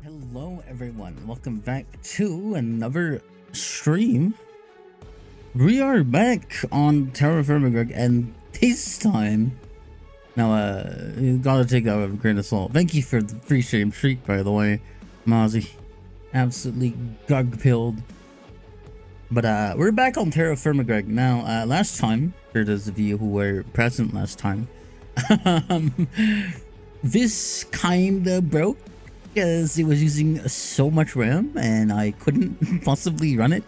Hello everyone, welcome back to another stream. We are back on TerraFirmaGreg, and this time, now you gotta take that with a grain of salt. Thank you for the free stream treat, by the way, Mozzie. Absolutely gug-pilled. But we're back on TerraFirmaGreg. Now, last time, for those of you who were present last time, this kinda broke because it was using so much RAM and I couldn't possibly run it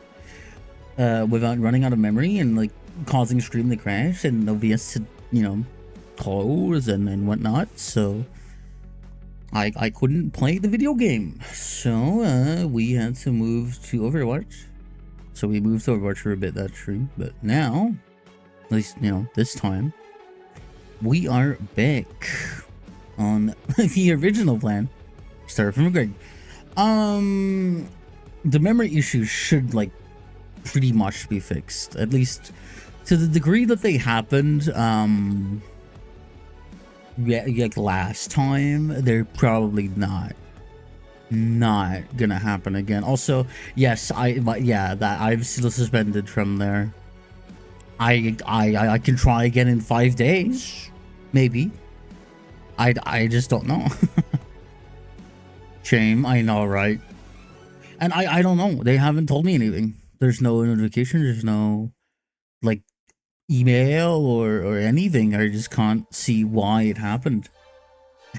without running out of memory and like causing stream to crash and OBS to, you know, close and whatnot. So I couldn't play the video game. So we had to move to Overwatch. So we moved to Overwatch for a bit that stream, but now, at least, you know, this time, we are back on the original plan. TerraFirmaGreg. The memory issues should like pretty much be fixed, at least to the degree that they happened. Yeah, like last time, they're probably not gonna happen again. Also, yes, that I've still suspended from there. I can try again in 5 days, maybe. I just don't know. Shame, I know, right? And I don't know. They haven't told me anything. There's no notification. There's no like email or anything. I just can't see why it happened.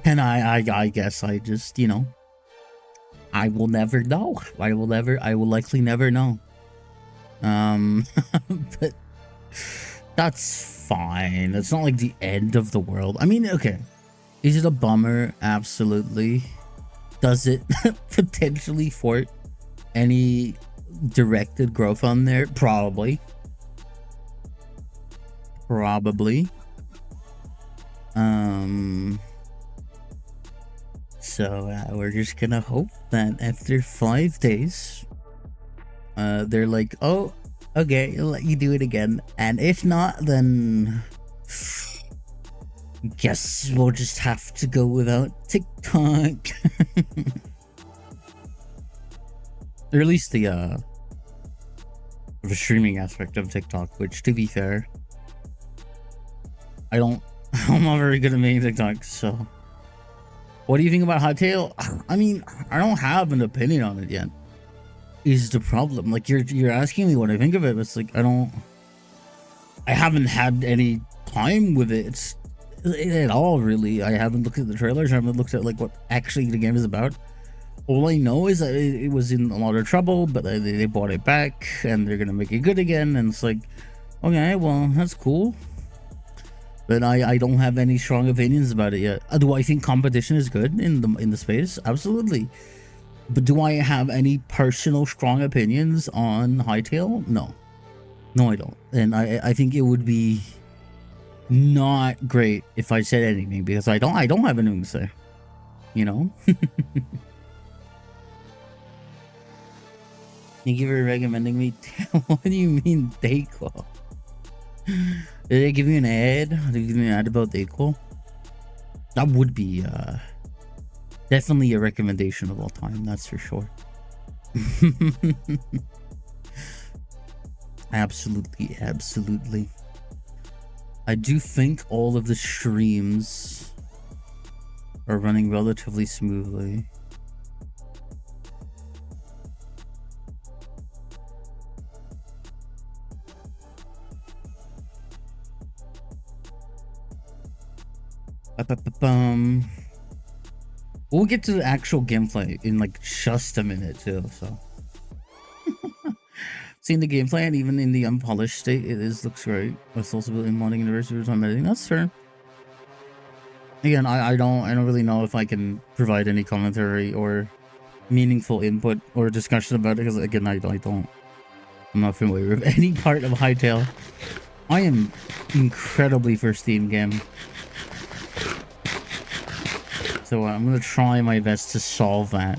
And I guess I just, you know, I will never know. I will likely never know. But that's fine. It's not like the end of the world. I mean, okay. Is it a bummer? Absolutely. Does it potentially fort any directed growth on there? Probably. So we're just gonna hope that after 5 days, they're like, oh, okay, I'll let you do it again. And if not, then guess we'll just have to go without TikTok. Or at least the streaming aspect of TikTok, which, to be fair, I'm not very good at making TikToks, so. What do you think about Hightail? I mean, I don't have an opinion on it yet, is the problem. Like, you're asking me what I think of it, but it's like, I haven't had any time with it at all, really. I haven't looked at the trailers. I haven't looked at like what actually the game is about. All I know is that it was in a lot of trouble, but they bought it back and they're gonna make it good again. And it's like, okay, well, that's cool, but I don't have any strong opinions about it yet. Do I think competition is good in the space? Absolutely. But do I have any personal strong opinions on Hightail? No, I don't. And I think it would be not great if I said anything, because I don't have anything to say, you know. Thank you for recommending me. What do you mean Dayquil? Did they give you an ad? Did they give you an ad about Dayquil? That would be definitely a recommendation of all time, that's for sure. Absolutely. I do think all of the streams are running relatively smoothly. We'll get to the actual gameplay in like just a minute too, so. Seeing the gameplay, and even in the unpolished state, looks great. It's also built in modding university time editing. That's fair. Again, I don't really know if I can provide any commentary or meaningful input or discussion about it, because again, I'm not familiar with any part of Hightail. I am incredibly first Steam game, so I'm gonna try my best to solve that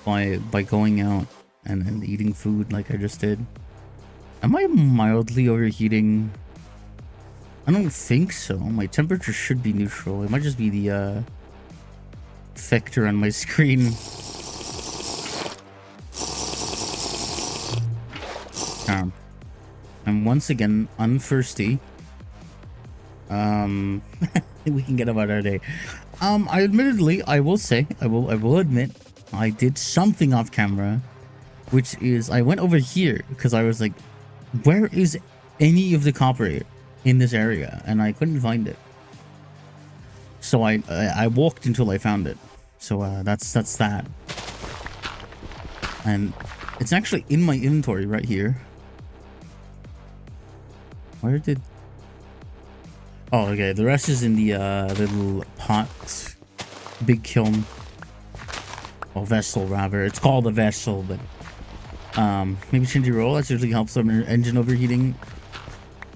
by going out and eating food like I just did. Am I mildly overheating? I don't think so. My temperature should be neutral. It might just be the vector on my screen. I'm once again unthirsty. We can get about our day. I will admit, I did something off camera, which is I went over here because I was like, where is any of the copper in this area? And I couldn't find it. So I walked until I found it. So that's that. And it's actually in my inventory right here. Where did... Oh, okay. The rest is in the little pot, big kiln, or vessel rather. It's called a vessel, but maybe change your roll. That usually helps on your engine overheating.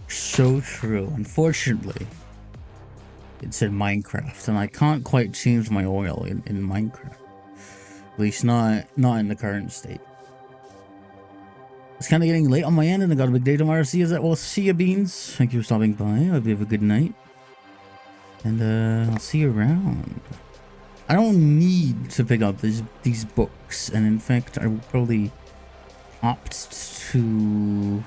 So true. Unfortunately, it's in Minecraft, and I can't quite change my oil in Minecraft. At least not in the current state. It's kind of getting late on my end, and I got a big day tomorrow. See you, Beans. Thank you for stopping by. I hope you have a good night. And I'll see you around. I don't need to pick up these books, and in fact, I will probably opt to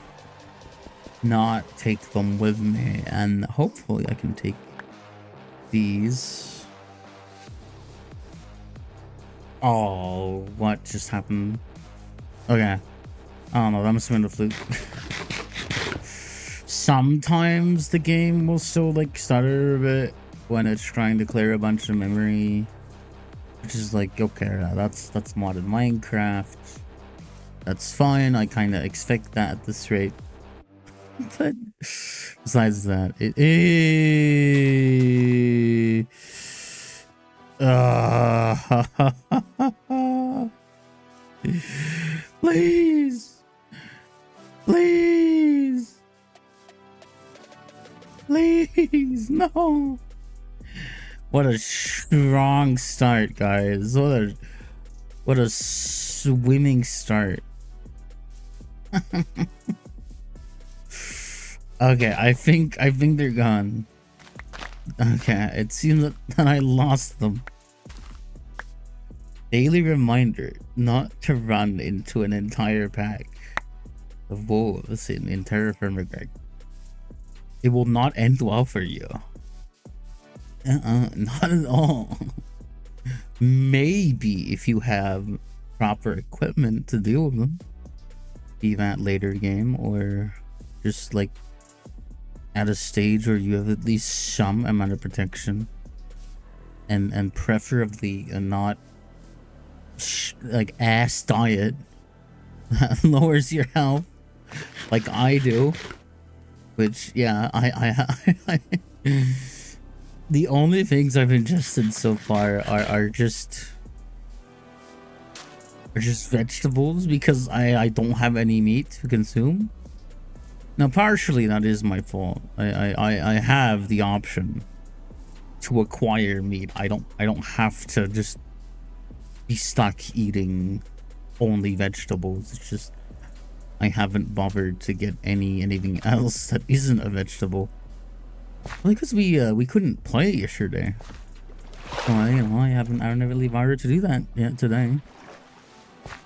not take them with me, and hopefully I can take these. Oh, what just happened? Okay. I don't know, that must have been the flute. Sometimes the game will still like stutter a bit when it's trying to clear a bunch of memory, which is like, okay, that's modded Minecraft. That's fine. I kind of expect that at this rate. But besides that, it is... Please. Please. Please. No. What a strong start, guys. What a swimming start. Okay, I think they're gone. Okay, it seems that I lost them. Daily reminder not to run into an entire pack of wolves in TerraFirmaGreg. It will not end well for you. Not at all. Maybe if you have proper equipment to deal with them, be that later game, or just like at a stage where you have at least some amount of protection, and preferably not like ass diet that lowers your health like I do, which yeah, I the only things I've ingested so far are just vegetables because I don't have any meat to consume. Now partially that is my fault. I have the option to acquire meat. I don't have to just be stuck eating only vegetables. It's just I haven't bothered to get anything else that isn't a vegetable. Well, because we couldn't play yesterday. So I haven't really bothered to do that yet today.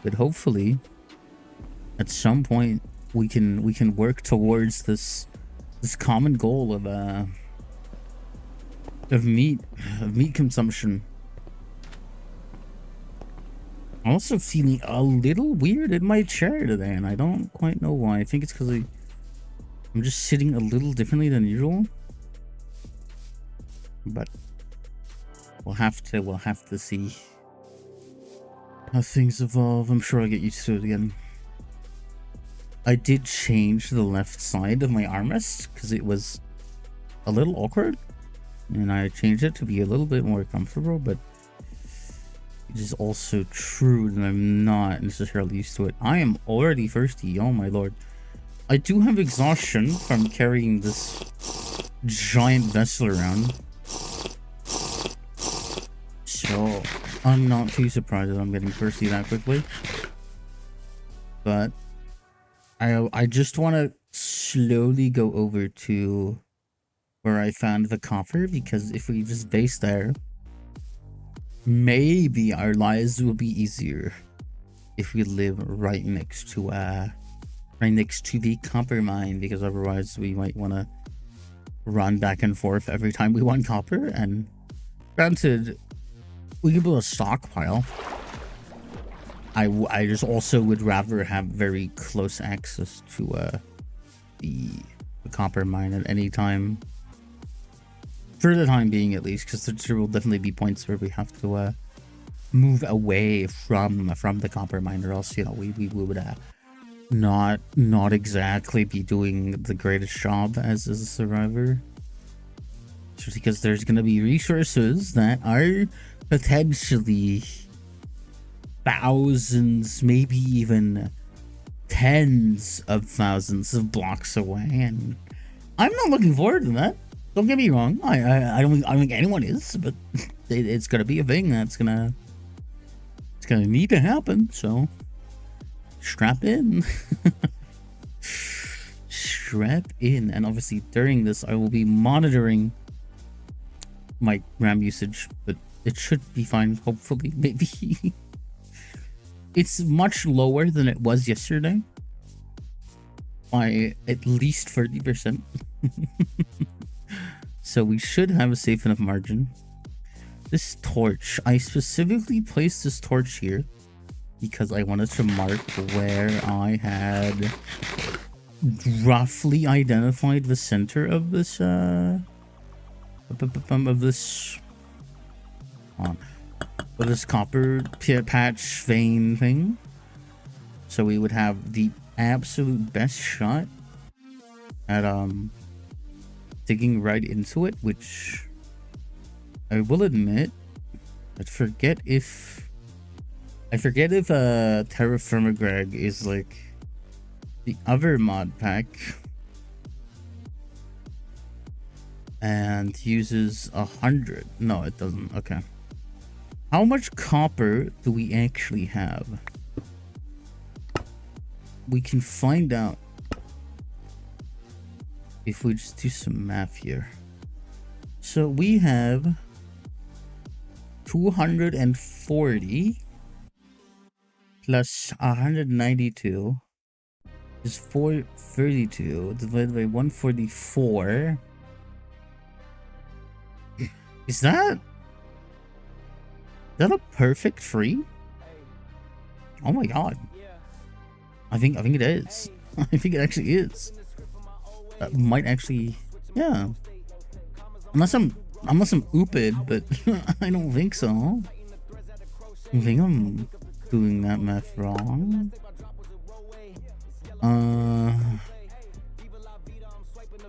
But hopefully at some point we can work towards this common goal of meat consumption. I'm also feeling a little weird in my chair today, and I don't quite know why. I think it's because I'm just sitting a little differently than usual. But we'll have to see how things evolve. I'm sure I'll get used to it again. I did change the left side of my armrest because it was a little awkward, and I changed it to be a little bit more comfortable, but it is also true that I'm not necessarily used to it. I am already thirsty, oh my lord. I do have exhaustion from carrying this giant vessel around, so I'm not too surprised that I'm getting thirsty that quickly. But I just want to slowly go over to where I found the copper, because if we just base there, maybe our lives will be easier if we live right next to the copper mine, because otherwise we might want to run back and forth every time we want copper. And granted, we can build a stockpile. I just also would rather have very close access to the copper mine at any time, for the time being at least, because there will definitely be points where we have to move away from the copper mine, or else, you know, we would not exactly be doing the greatest job as a survivor, just because there's going to be resources that are potentially thousands, maybe even tens of thousands of blocks away, and I'm not looking forward to that. Don't get me wrong. I don't think anyone is, but it's gonna be a thing that's gonna need to happen. So strap in. Strap in. And obviously during this I will be monitoring my RAM usage, but it should be fine, hopefully. Maybe. It's much lower than it was yesterday by at least 30%. So we should have a safe enough margin. This torch, I specifically placed this torch here because I wanted to mark where I had roughly identified the center of this copper patch vein thing, so we would have the absolute best shot at digging right into it, which I will admit I forget if TerraFirmaGreg is like the other mod pack and uses 100. No, it doesn't. Okay. How much copper do we actually have? We can find out if we just do some math here. So we have 240 plus 192 is 432 divided by 144. Is that a perfect 3? Oh my god. I think it is. I think it actually is. That might actually, yeah. Unless I'm ooped, but I don't think so. I think I'm doing that math wrong.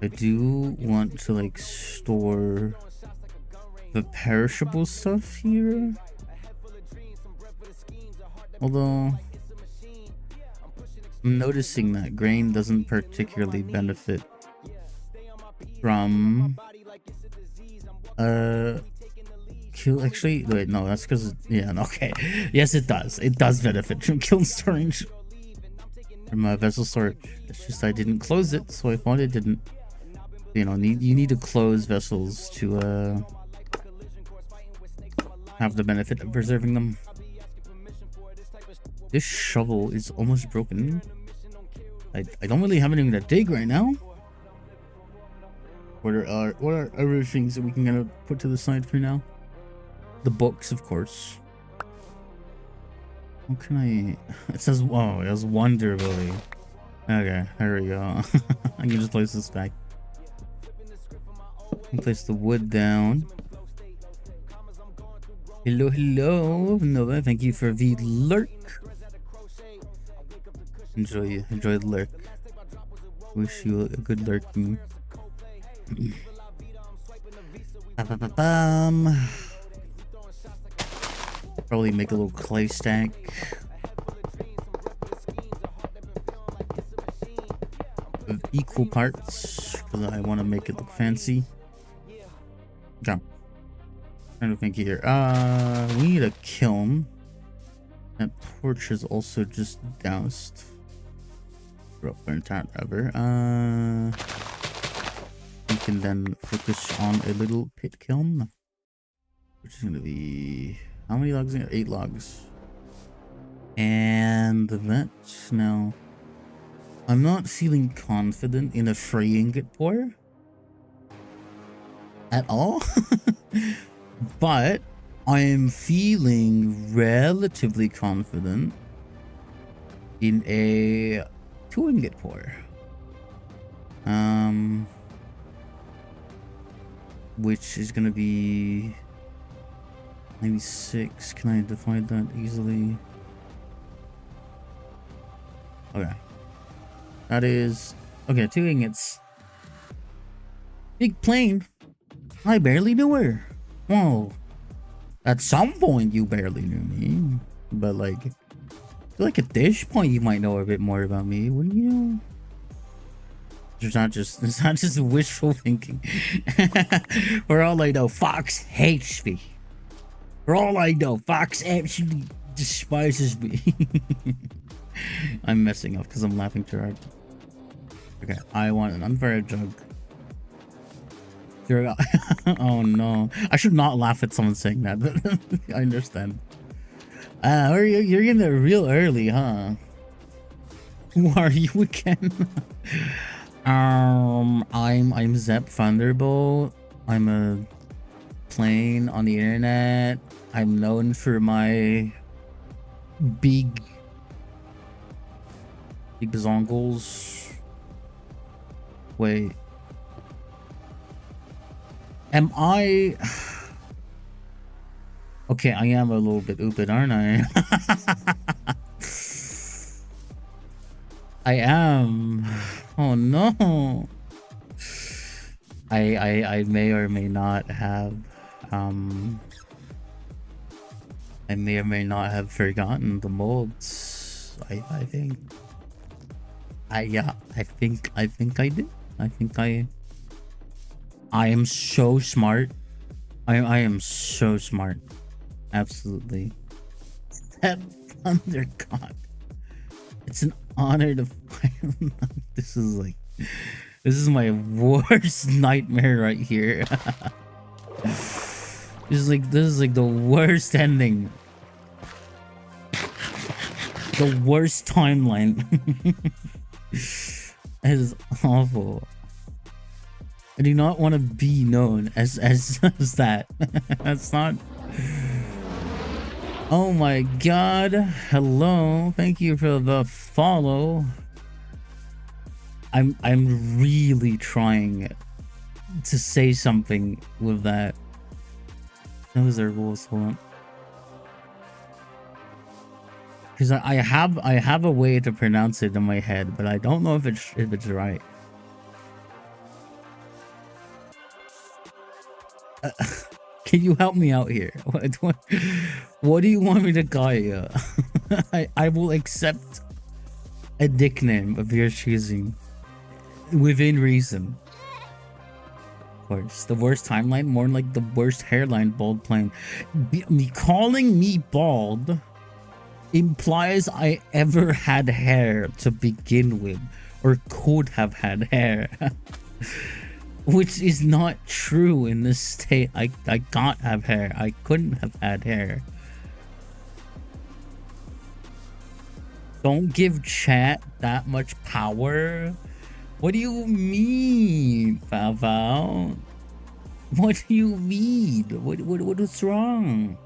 I do want to like store the perishable stuff here. Although I'm noticing that grain doesn't particularly benefit from actually wait, no, that's because okay, yes, it does benefit from kiln storage, from vessel storage. It's just I didn't close it, so I thought it didn't. You need to close vessels to have the benefit of preserving them. This shovel is almost broken. I don't really have anything to dig right now. What are other things that we can kind of put to the side for now? The books, of course. What can I? It says, oh, it has one durability. Okay, there we go. I can just place this back. And place the wood down. Hello, Nova. Thank you for the lurk. Enjoy the lurk. Wish you a good lurking. Probably make a little clay stack. Of equal parts, because I want to make it look fancy. Okay. Trying to think here. We need a kiln. That torch is also just doused. Whatever. We can then focus on a little pit kiln, which is gonna be How many logs? 8 logs. And that's now. I'm not feeling confident in a free ingot pour at all. But I am feeling relatively confident in a 2 ingot pour. Which is gonna be maybe 6. Can I divide that easily? Okay. That is okay, 2 ingots. Big plane. I barely knew her. Whoa. At some point you barely knew me. But like at this point you might know a bit more about me, wouldn't you? It's not just wishful thinking. For all I know, Fox hates me. For all I know, Fox absolutely despises me. I'm messing up because I'm laughing too hard. Okay, I want an unfair jug. Oh no. I should not laugh at someone saying that, but I understand. You're in there real early, huh? Who are you again? I'm Zep Thunderbolt. I'm a plane on the internet. I'm known for my big bazonkles. Wait. Am I... Okay, I am a little bit ooped, aren't I? I am. Oh no. I may or may not have I may or may not have forgotten the molds. I think I think I did. I think I am so smart. I am so smart. Absolutely. That Thunder God. It's an honor to find. This is my worst nightmare right here. This is like the worst ending. The worst timeline. That is awful. I do not want to be known as that. That's not. Oh my god. Hello. Thank you for the follow. I'm really trying to say something with that. Those are rules. Hold on. Because I have a way to pronounce it in my head, but I don't know if it's right. Can you help me out here? What do you want me to call you? I will accept a nickname of your choosing, within reason. Of course, the worst timeline, more like the worst hairline, bald plane. Me calling me bald implies I ever had hair to begin with, or could have had hair. Which is not true in this state. I can't have hair. I couldn't have had hair. Don't give chat that much power. What do you mean, Favo? What do you mean? What is wrong?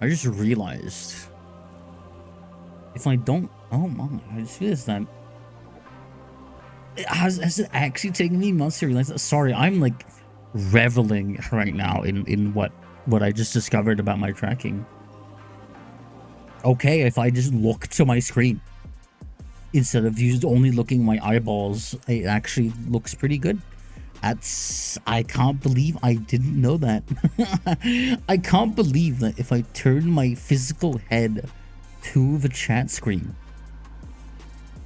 I just realized if I don't, oh my, I just realized that. Has it actually taken me months to realize that? Sorry, I'm like reveling right now in what I just discovered about my tracking. Okay, if I just look to my screen instead of only looking my eyeballs, it actually looks pretty good. I can't believe I didn't know that. I can't believe that if I turn my physical head to the chat screen,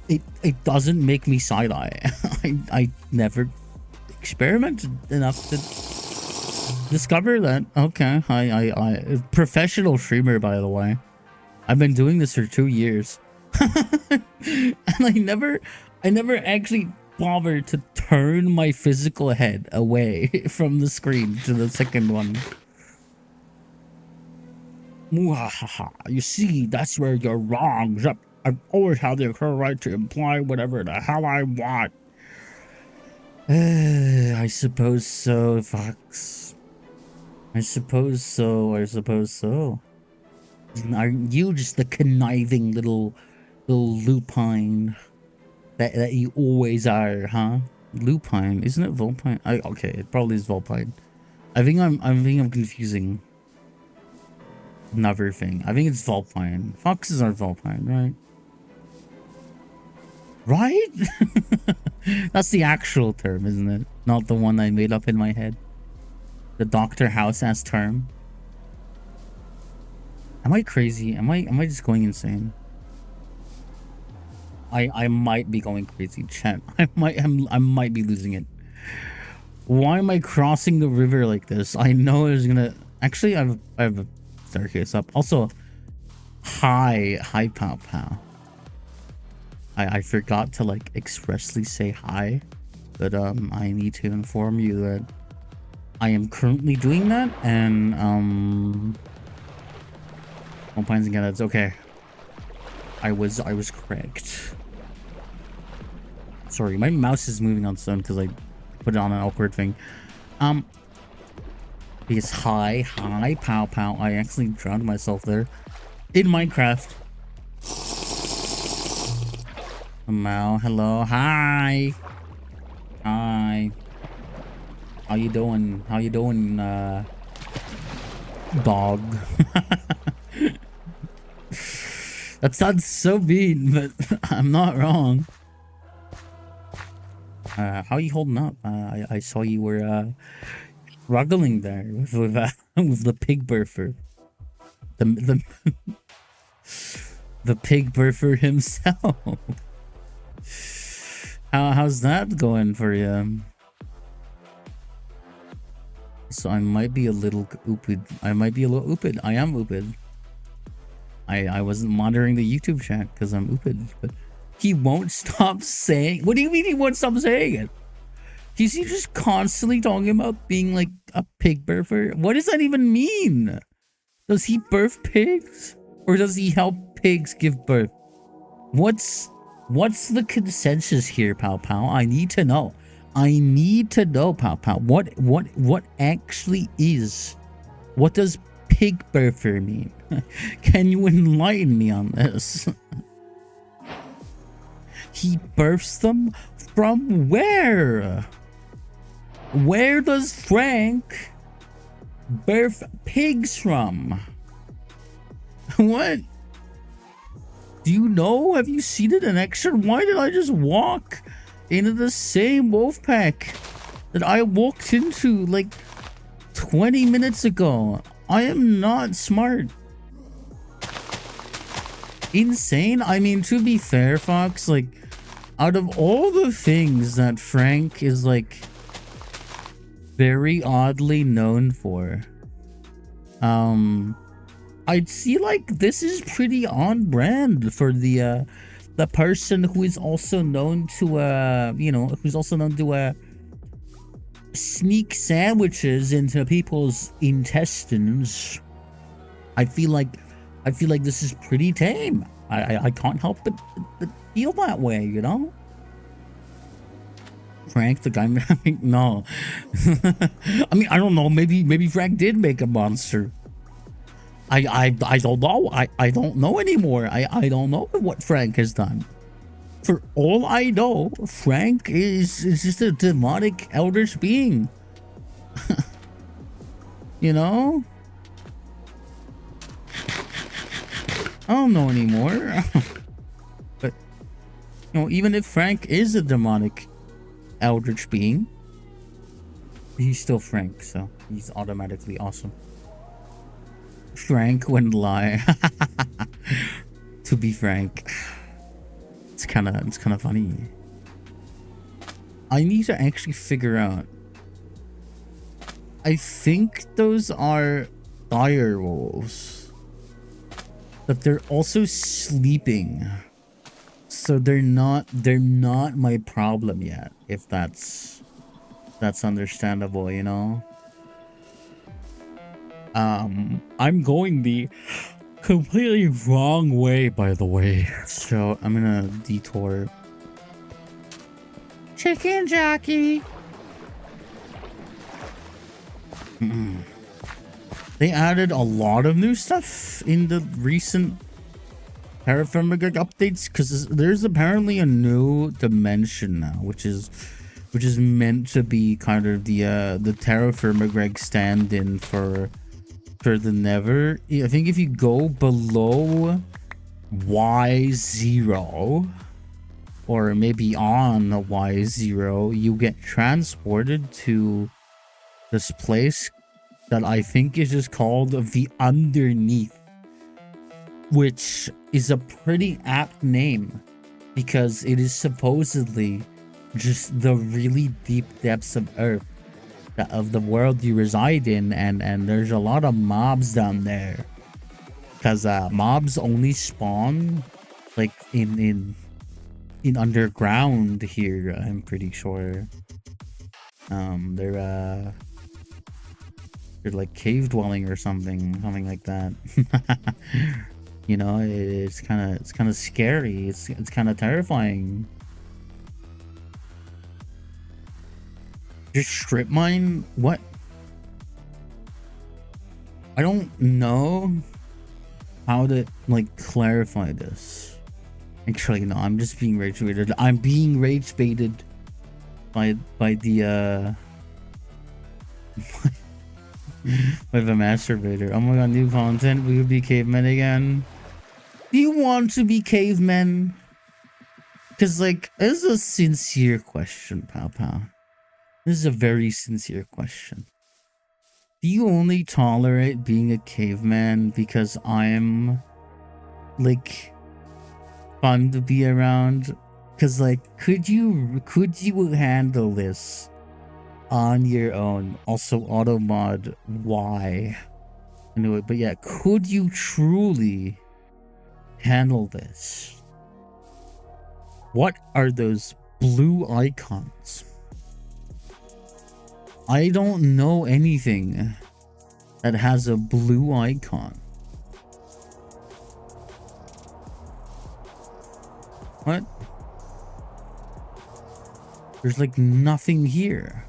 it doesn't make me side-eye. I never experimented enough to discover that. Okay, I professional streamer, by the way. I've been doing this for 2 years. And I never actually bother to turn my physical head away from the screen to the second one. Mwahaha. You see, that's where you're wrong. Zep. I've always had the right to imply whatever the hell I want. I suppose so, Fox. I suppose so. I suppose so. Aren't you just the conniving little lupine that you always are, huh? Lupine, isn't it Vulpine? Okay, it probably is Vulpine. I think I'm confusing another thing. I think it's Vulpine. Foxes are Vulpine, right? Right? That's the actual term, isn't it? Not the one I made up in my head. The Dr. House-ass term. Am I crazy? Am I just going insane? I might be going crazy, chat. I might be losing it. Why am I crossing the river like this? I know it's gonna. Actually, I have a staircase up. Also, hi Pow Pow. I forgot to like expressly say hi, but I need to inform you that I am currently doing that, and one pines again. That's okay. I was correct. Sorry, my mouse is moving on its own because I put it on an awkward thing. Because hi Pow Pow. I actually drowned myself there in Minecraft. Mao, hello, hi. How you doing? How you doing, dog? That sounds so mean, but I'm not wrong. How are you holding up? I saw you were struggling there with with the pig birther. The the pig birther himself. How's that going for you? So I might be a little ooped. I am ooped. I wasn't monitoring the YouTube chat because I'm ooped, but he won't stop saying. What do you mean he won't stop saying it? Is he just constantly talking about being like a pig birther? What does that even mean? Does he birth pigs, or does he help pigs give birth? What's the consensus here, Pow Pow? I need to know. I need to know, Pow Pow. What actually is? What does pig birther mean? Can you enlighten me on this? He births them from where? Where does Frank birth pigs from? What? Do you know? Have you seen it in action? Why did I just walk into the same wolf pack that I walked into like 20 minutes ago? I am not smart. Insane? I mean, to be fair, Fox, like, out of all the things that Frank is like very oddly known for, I'd see like this is pretty on brand for the person who is also known to sneak sandwiches into people's intestines. I feel like this is pretty tame. I can't help but feel that way, you know? Frank, the guy, no. I mean, I don't know. Maybe Frank did make a monster. I don't know. I don't know anymore. I don't know what Frank has done. For all I know, Frank is just a demonic eldritch being. You know? I don't know anymore. But, you know, even if Frank is a demonic eldritch being, he's still Frank, so he's automatically awesome. Frank wouldn't lie. To be frank, it's kind of funny. I need to actually figure out. I think those are dire wolves, but they're also sleeping. So they're not my problem yet, if that's understandable, you know. I'm going the completely wrong way, by the way. So I'm gonna detour. Chicken jockey. They added a lot of new stuff in the recent TerraFirmaGreg updates, because there's apparently a new dimension now, which is meant to be kind of the TerraFirmaGreg stand-in for the Never. I think if you go below Y0 or maybe on a Y0, you get transported to this place that I think is just called the Underneath, which is a pretty apt name because it is supposedly just the really deep depths of Earth, of the world you reside in, and there's a lot of mobs down there, because mobs only spawn like in underground here, I'm pretty sure. They're like cave dwelling or something like that. You know, it's kind of scary. It's kind of terrifying. Just strip mine? What? I don't know how to like clarify this. Actually, no, I'm just being rage baited. I'm being rage baited by the by the masturbator. Oh my god, new content. We would be cavemen again. Do you want to be cavemen? Because like, this is a sincere question, pal. This is a very sincere question. Do you only tolerate being a caveman because I'm like fun to be around? Because like, could you handle this on your own? Also, auto mod Y. Anyway, but yeah, could you truly handle this? What are those blue icons? I don't know anything that has a blue icon. What? There's like nothing here.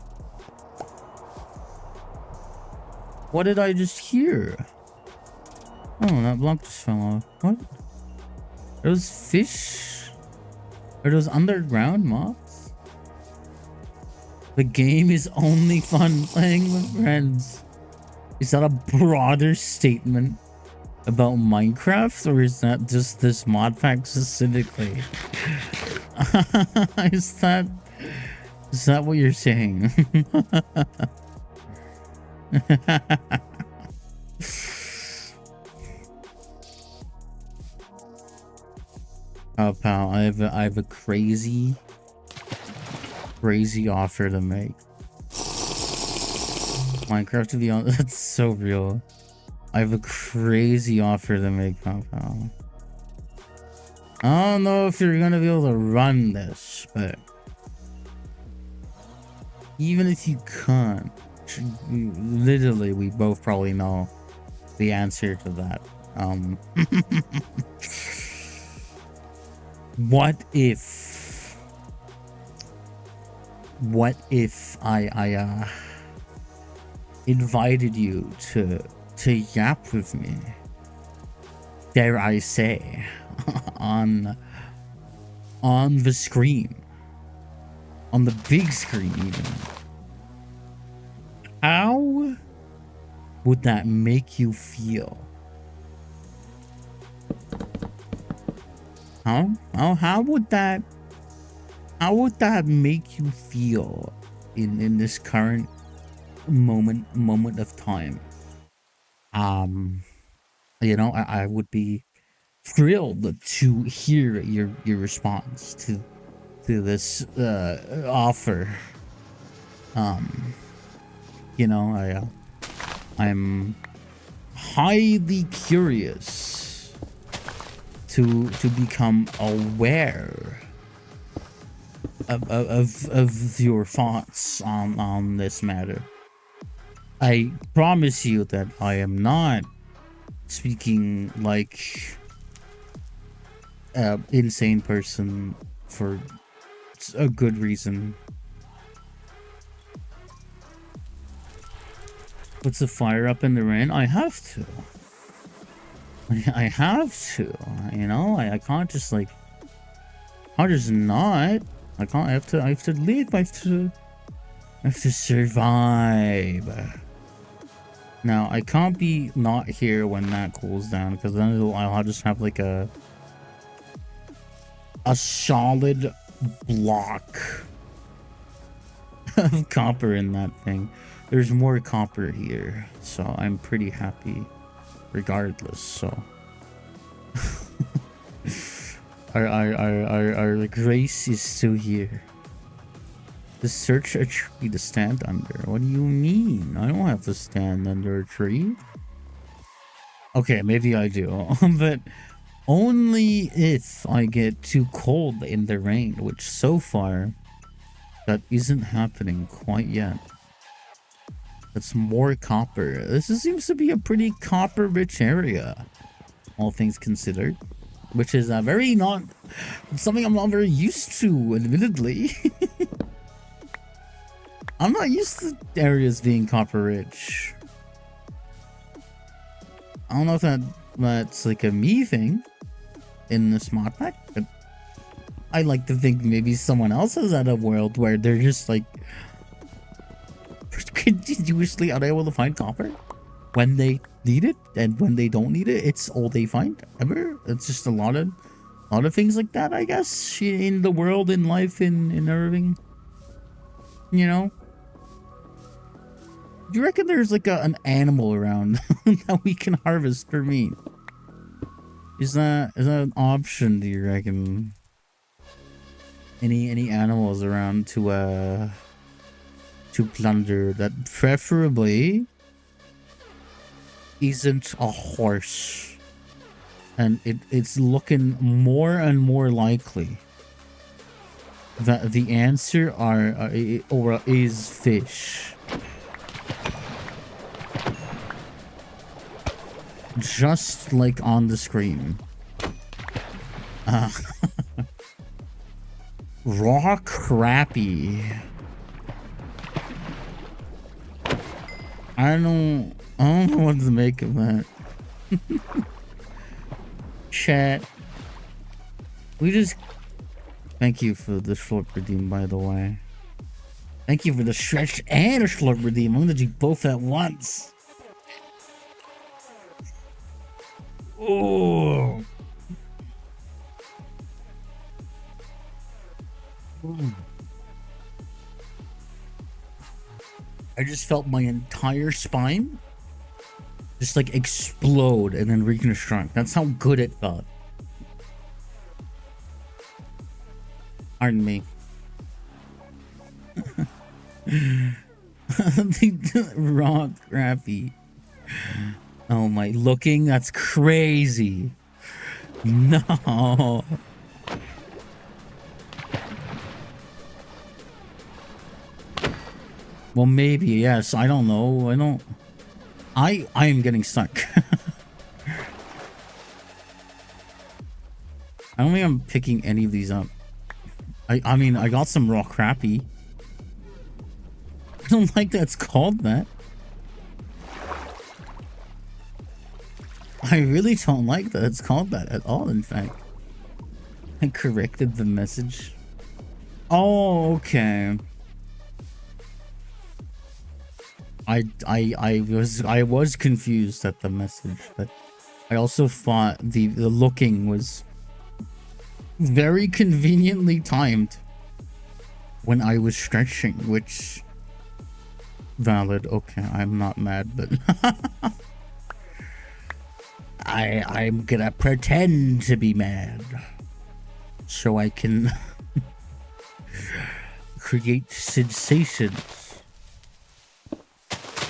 What did I just hear? Oh, that block just fell off. What? Are those fish? Are those underground mobs? The game is only fun playing with friends. Is that a broader statement about Minecraft, or is that just this mod pack specifically? Is that what you're saying? Oh pal, I have a crazy offer to make. Minecraft, to be honest, that's so real. I have a crazy offer to make, pal. I don't know if you're gonna be able to run this, but even if you can't, literally, we both probably know the answer to that. What if I invited you to yap with me, dare I say, on the screen, on the big screen even? How would that make you feel? How would that make you feel in this current moment of time? You know, I would be thrilled to hear your response to this offer. You know, I'm highly curious to become aware of your thoughts on this matter. I promise you that I am not speaking like an insane person for a good reason. Puts the fire up in the rain. I have to. I have to. You know, I can't just like. I'll just not. I can't. I have to live. I have to survive. Now I can't be not here when that cools down, because then I'll just have like a solid block of copper in that thing. There's more copper here, so I'm pretty happy regardless. So our grace is still here. To search a tree to stand under. What do you mean? I don't have to stand under a tree. Okay, maybe I do, but only if I get too cold in the rain, which so far that isn't happening quite yet. That's more copper. This seems to be a pretty copper-rich area, all things considered, which is very not something I'm not very used to, admittedly. I'm not used to areas being copper-rich. I don't know if that's like a me thing in this mod pack, but I like to think maybe someone else has had a world where they're just like continuously unable to find copper when they need it, and when they don't need it, it's all they find ever. It's just a lot of things like that, I guess, in the world, in life, in Irving. You know, do you reckon there's like an animal around that we can harvest for meat? Is that an option? Do you reckon any animals around to plunder that preferably isn't a horse? And it's looking more and more likely that the answer is fish. Just like on the screen. Raw crappie. I don't know what to make of that. Chat. Thank you for the short redeem, by the way. Thank you for the stretch and a short redeem. I'm gonna do both at once. Oh. I just felt my entire spine just like explode and then reconstruct. That's how good it felt. Pardon me. The raw crappie. Oh my, looking, that's crazy. No. Well, maybe, yes. I don't know. I am getting stuck. I don't think I'm picking any of these up. I mean, I got some raw crappie. I don't like that it's called that. I really don't like that it's called that at all, in fact. I corrected the message. Oh, okay. I was confused at the message, but I also thought the looking was very conveniently timed when I was stretching, which valid. Okay, I'm not mad, but I'm gonna pretend to be mad so I can create sensations.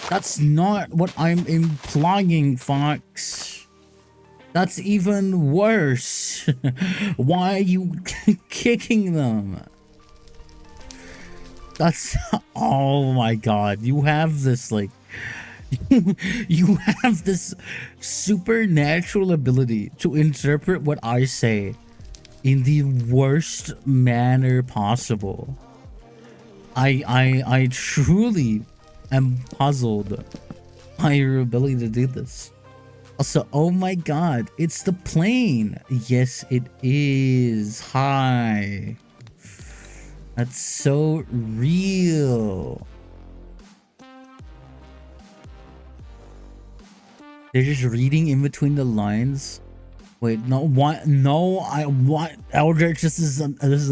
That's not what I'm implying, Fox. That's even worse. Why are you kicking them? That's, oh my god, you have this like you have this supernatural ability to interpret what I say in the worst manner possible. I truly am puzzled by your ability to do this. Also, oh my god, it's the plane. Yes, it is. Hi. That's so real. They're just reading in between the lines. Wait, no, what? No, what? Eldritch, this is a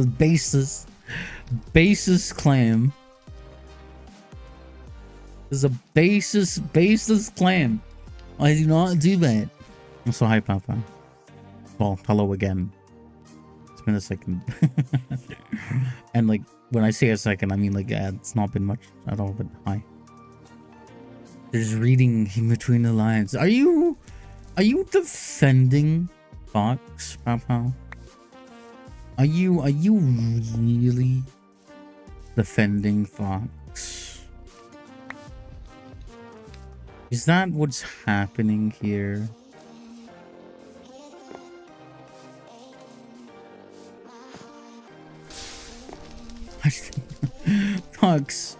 basis claim. This is a basis claim. I do not do that. I'm so hype, Papa. Well, hello again. It's been a second. And like, when I say a second, I mean like, yeah, it's not been much at all, but hi. There's reading in between the lines. Are you defending Fox, Papa? Are you really defending Fox? Is that what's happening here? Fox.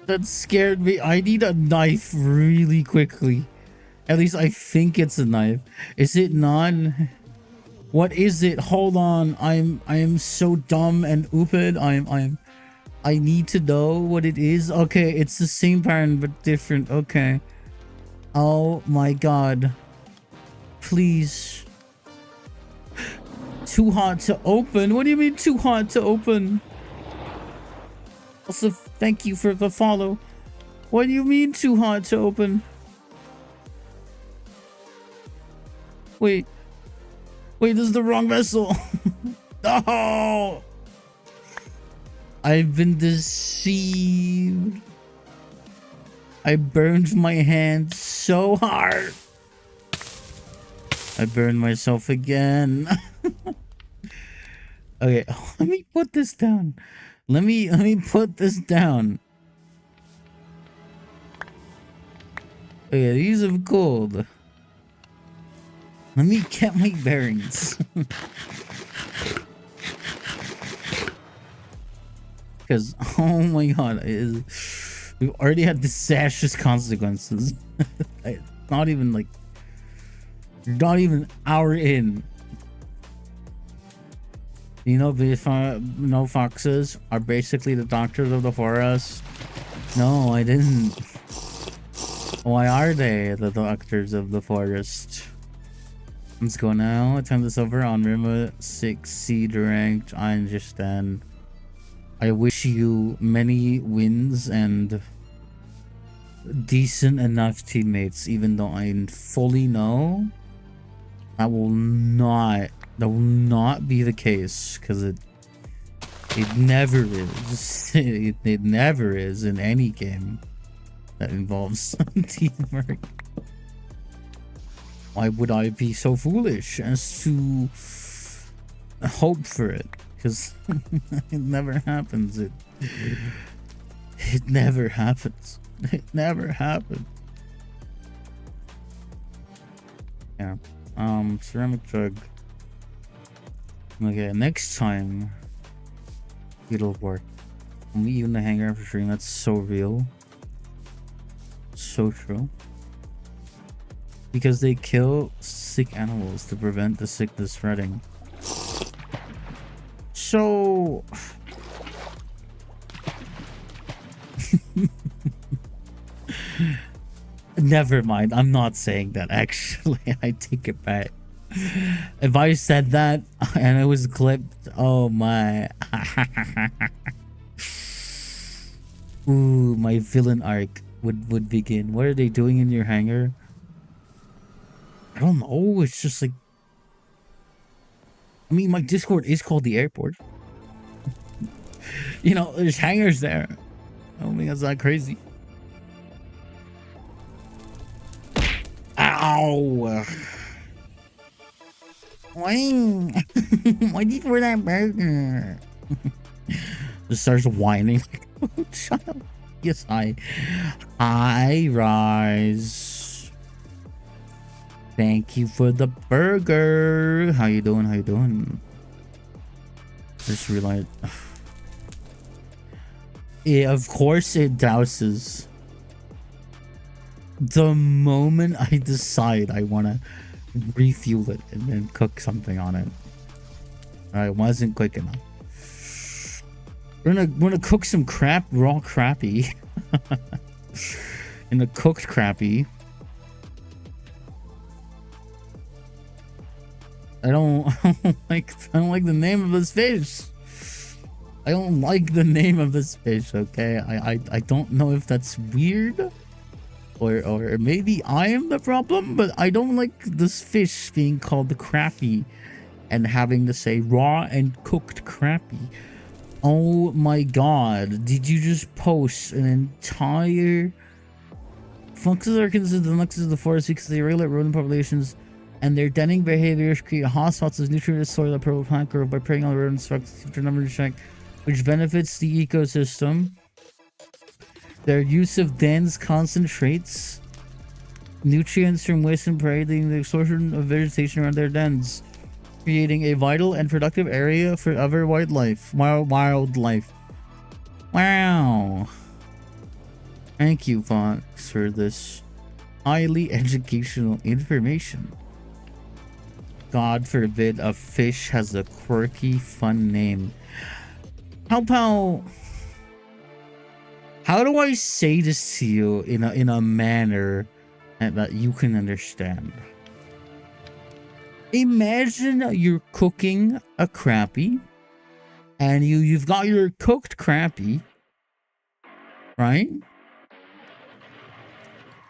That scared me. I need a knife really quickly. At least I think it's a knife. Is it not? What is it? Hold on. I am so dumb and stupid. I need to know what it is. Okay, it's the same pattern but different. Okay. Oh my god. Please. Too hot to open? What do you mean too hot to open? Also, thank you for the follow. What do you mean too hot to open? Wait. Wait, this is the wrong vessel. No! I've been deceived. I burned my hand so hard. I burned myself again. Okay, let me put this down. Let me put this down. Okay, these are gold. Let me get my bearings. Because, oh my god, we've already had disastrous consequences. Not even hour in. You know, no foxes are basically the doctors of the forest. No, I didn't. Why are they the doctors of the forest? Let's go now. Attempt this over on Rima 6C ranked. I understand. I wish you many wins and decent enough teammates, even though I fully know that will not be the case, because it never is. It never is in any game that involves teamwork. Why would I be so foolish as to hope for it? Because it never happens. It never happens. It never happened. Yeah. Ceramic jug. Okay, next time it'll work. Only even the hanger after stream. That's so real. So true. Because they kill sick animals to prevent the sickness spreading. So never mind. I'm not saying that, actually. I take it back. If I said that and it was clipped, oh my. Ooh, my villain arc would begin. What are they doing in your hangar? I don't know. It's just like, I mean, my Discord is called the airport. You know, there's hangars there. I don't think that's that crazy. Ow! Why? Why did you throw that burger? Just starts whining. Shut up. Yes, hi. Hi, Rise. Thank you for the burger. How you doing? How you doing? Just realized. Yeah, of course it douses. The moment I decide I want to refuel it and then cook something on it, I wasn't quick enough. We're gonna cook some raw crappie. In a cooked crappie. I don't like the name of this fish. I don't like the name of this fish, okay? I don't know if that's weird or maybe I am the problem, but I don't like this fish being called the crappie and having to say raw and cooked crappie. Oh my god, did you just post an entire... Foxes are considered the nexus of the forest because they regulate rodent populations, and their denning behaviors create hotspots as nutrient soil that purple plant growth by preying on the rodents after number check, which benefits the ecosystem. Their use of dens concentrates nutrients from waste and prey, leading to the explosion of vegetation around their dens, creating a vital and productive area for other wildlife. Wow. Thank you, Fox, for this highly educational information. God forbid a fish has a quirky, fun name. How do I say this to you in a manner that you can understand? Imagine you're cooking a crappie, and you've got your cooked crappie, right?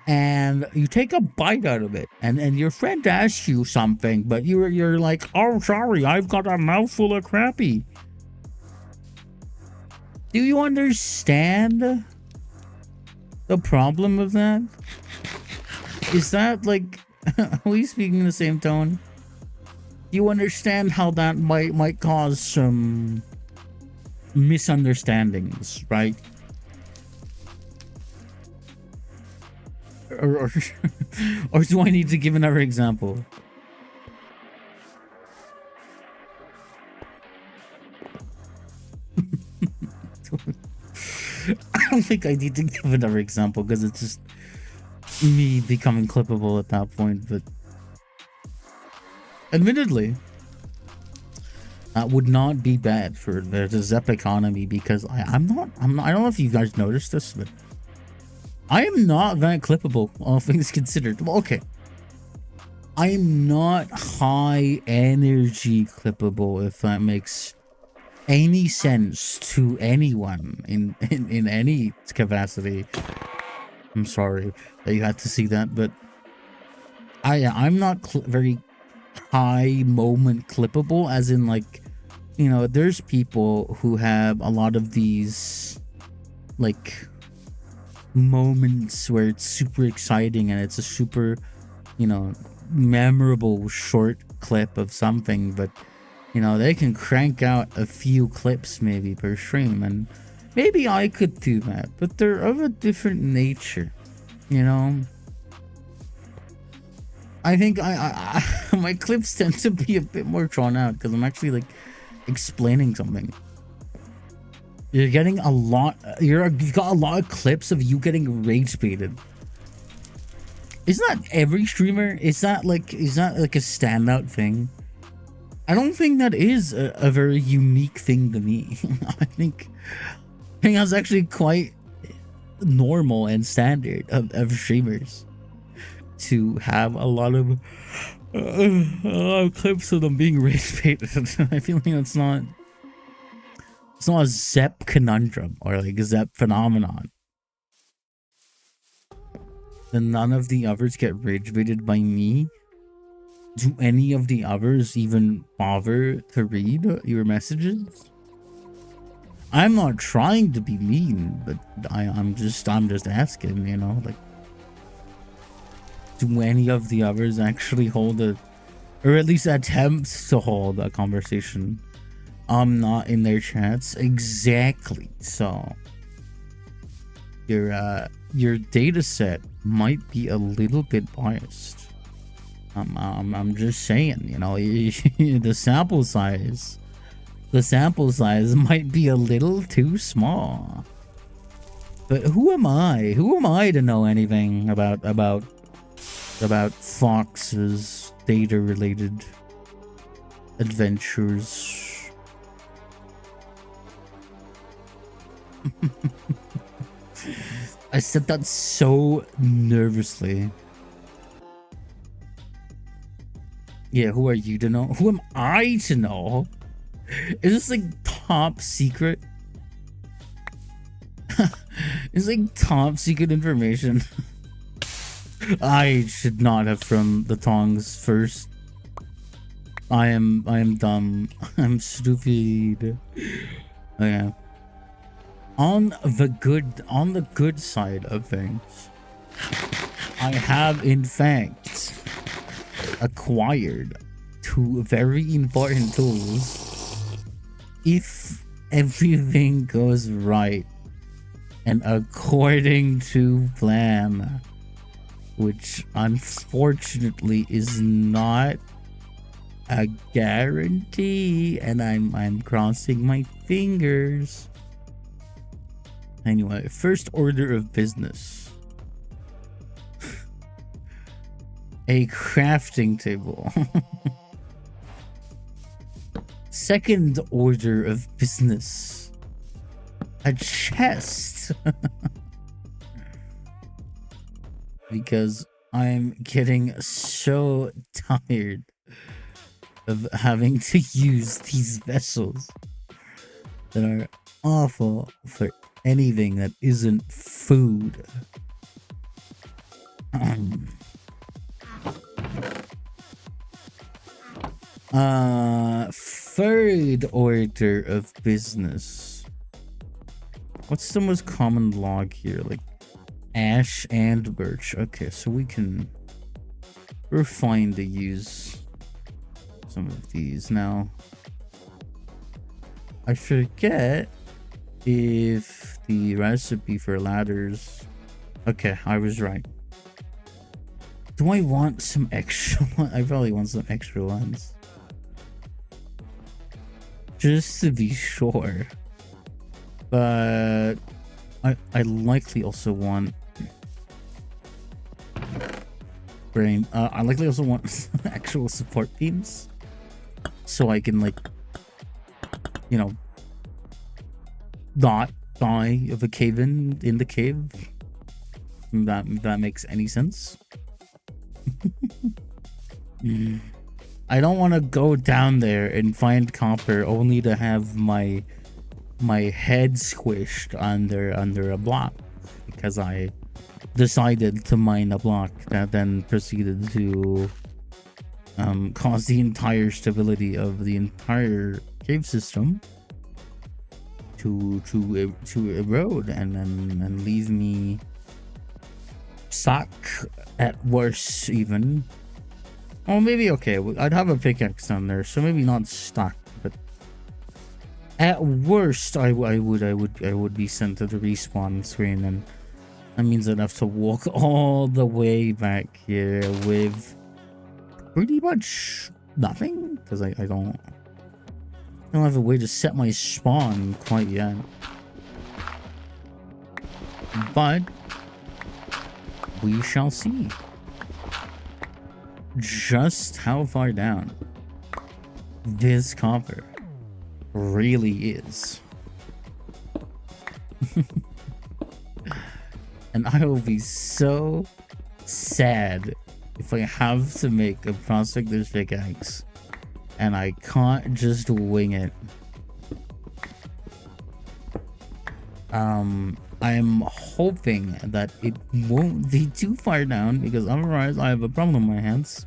And you take a bite out of it, and your friend asks you something, but you're like, oh, sorry, I've got a mouthful of crappie. Do you understand the problem of that? Is that like, are we speaking in the same tone? Do you understand how that might cause some misunderstandings, right? Or do I need to give another example? I don't think I need to give another example because it's just me becoming clippable at that point, but admittedly, that would not be bad for the Zep economy because I don't know if you guys noticed this, but I am not that clippable, all things considered. Well, okay. I am not high energy clippable, if that makes any sense to anyone in any capacity. I'm sorry that you had to see that, but I'm not very high moment clippable, as in, like, you know, there's people who have a lot of these like moments where it's super exciting and it's a super, you know, memorable short clip of something, but you know, they can crank out a few clips maybe per stream, and maybe I could do that, but they're of a different nature, you know. I think I my clips tend to be a bit more drawn out because I'm actually like explaining something. You're getting a lot. You've got a lot of clips of you getting rage baited. Isn't that every streamer? Is that like a standout thing? I don't think that is a very unique thing to me. I think that's actually quite normal and standard of streamers to have a lot of clips of them being rage baited. I feel like it's not a Zep conundrum or like a Zep phenomenon. Then none of the others get rage baited by me. Do any of the others even bother to read your messages? I'm not trying to be mean, but I'm just asking, you know, like, do any of the others actually hold a, or at least attempt to hold a conversation? I'm not in their chats. Exactly. So your data set might be a little bit biased. I'm just saying, you know, the sample size might be a little too small. But who am I? Who am I to know anything about Fox's data related adventures? I said that so nervously. Yeah, who are you to know? Who am I to know? Is this like top secret? It's like top secret information. I should not have thrown the tongs first. I am dumb. I'm stupid. Okay. On the good side of things, I have in fact acquired 2 very important tools. If everything goes right and according to plan, which unfortunately is not a guarantee, and I'm crossing my fingers. Anyway, first order of business. A crafting table. Second order of business. A chest. Because I'm getting so tired of having to use these vessels that are awful for anything that isn't food. Third order of business. What's the most common log here? Like ash and birch. Okay, so we're fine to use some of these now. I forget if the recipe for ladders. Okay, I was right. Do I want some extra one? I probably want some extra ones. Just to be sure. But I likely also want brain. I likely also want actual support beams, so I can, like, you know, not die of a cave in the cave. That makes any sense. I don't want to go down there and find copper only to have my head squished under a block because I decided to mine a block that then proceeded to cause the entire stability of the entire cave system to erode and leave me stuck at worst even. Oh, maybe okay. I'd have a pickaxe down there, so maybe not stuck, but at worst, I would be sent to the respawn screen, and that means I'd have to walk all the way back here with pretty much nothing, because I don't have a way to set my spawn quite yet. But we shall see just how far down this copper really is. And I will be so sad if I have to make a prospector's pickaxe and I can't just wing it. I'm hoping that it won't be too far down, because otherwise I have a problem on my hands.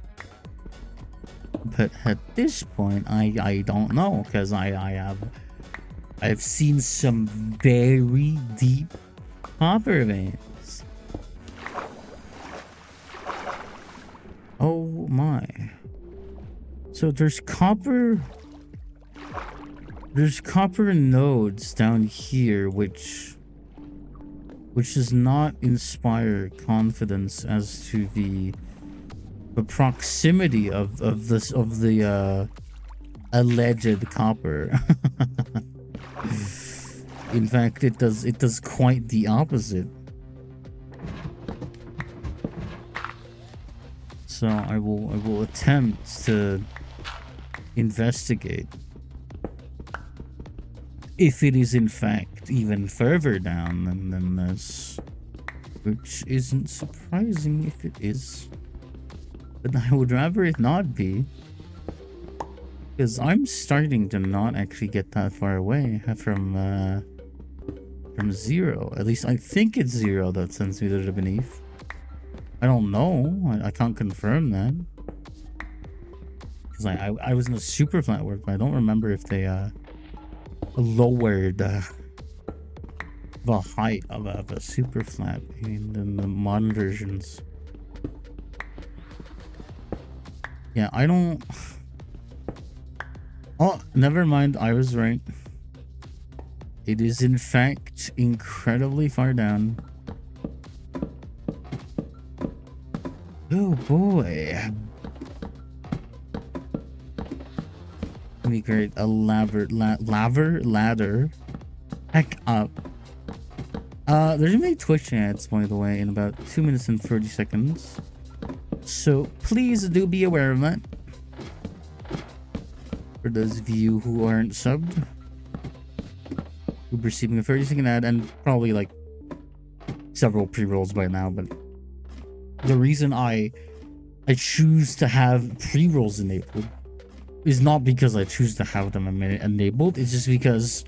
But at this point, I don't know, because I've seen some very deep copper veins. Oh my. So there's copper nodes down here which does not inspire confidence as to the proximity of the alleged copper. In fact, it does quite the opposite. So I will attempt to investigate if it is in fact even further down than this, which isn't surprising if it is, but I would rather it not be, because I'm starting to not actually get that far away from zero. At least I think it's zero that sends me to the beneath. I don't know. I can't confirm that, because I was in a super flat work, but I don't remember if they lowered the height of a super flat in the modern versions. Yeah, I don't. Oh, never mind. I was right. It is in fact incredibly far down. Oh boy. Let me create a ladder. Heck up. There's gonna be Twitch ads, by the way, in about 2 minutes and 30 seconds. So please do be aware of that. For those of you who aren't subbed, you'll be receiving a 30-second ad and probably like several pre-rolls by now, but the reason I choose to have pre-rolls enabled is not because I choose to have them enabled. It's just because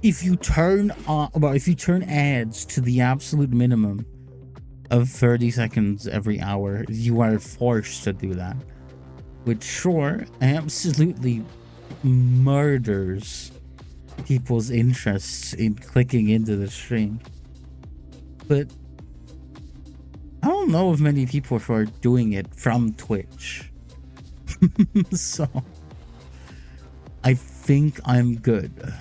if you turn ads to the absolute minimum of 30 seconds every hour, you are forced to do that, which sure absolutely murders people's interests in clicking into the stream. But I don't know if many people are doing it from Twitch. So I think I'm good.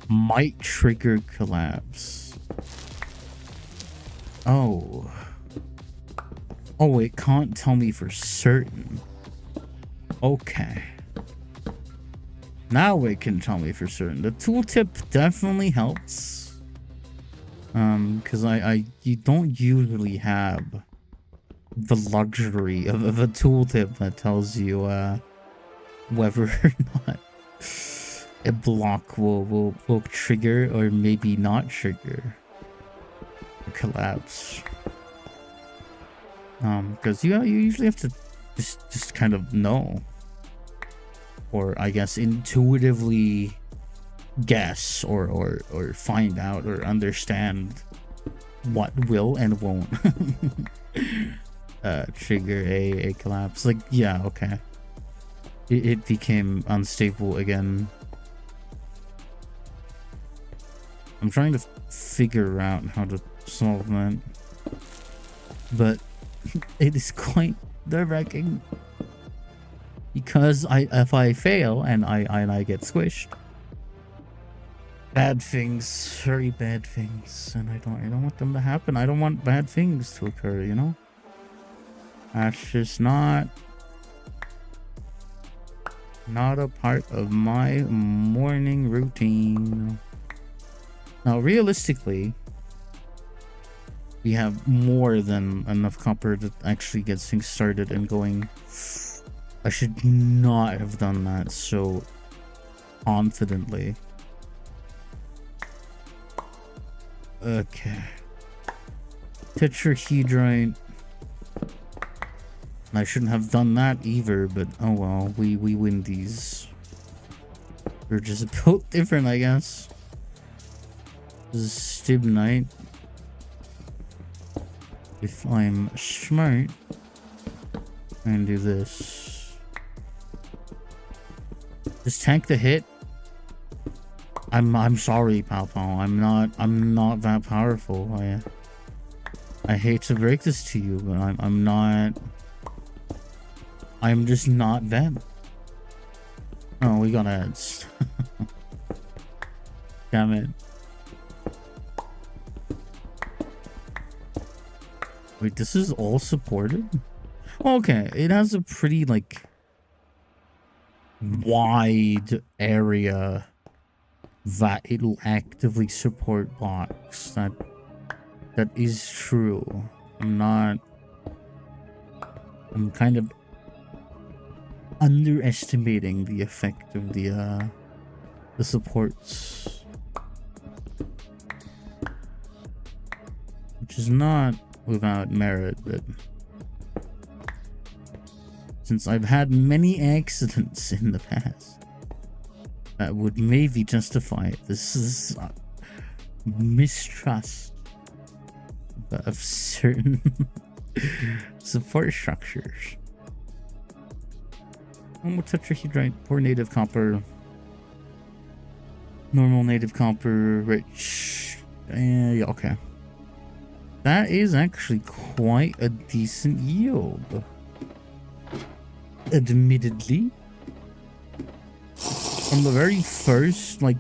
Might trigger collapse. Oh, it can't tell me for certain. Okay, now it can tell me for certain. The tooltip definitely helps, because you don't usually have the luxury of a tooltip that tells you whether or not a block will trigger or maybe not trigger a collapse. Because you usually have to just kind of know, or I guess intuitively guess or find out or understand what will and won't trigger a collapse. Like, yeah, okay, it became unstable again. I'm trying to figure out how to solve that, but it is quite nerve-wracking, because if I fail and I get squished, bad things, very bad things, and I don't want them to happen. I don't want bad things to occur, you know? That's just not a part of my morning routine. Now, realistically, we have more than enough copper to actually get things started and going. I should not have done that so confidently. Okay. Tetrahedrite. I shouldn't have done that either, but oh well, we win these. We're just built different, I guess. This is stibnite. If I'm smart, and do this. Just tank the hit. I'm sorry, Papa. I'm not that powerful. I hate to break this to you, but I'm not. I'm just not them. Oh, we got ads. Damn it. Wait, this is all supported? Okay, it has a pretty, like, wide area that it'll actively support bots. That is true. I'm kind of underestimating the effect of the supports, which is not without merit, but since I've had many accidents in the past that would maybe justify it, this is mistrust of certain support structures. Tetrahedrite, poor native copper, normal native copper, rich. Yeah, okay. That is actually quite a decent yield. Admittedly. From the very first, like,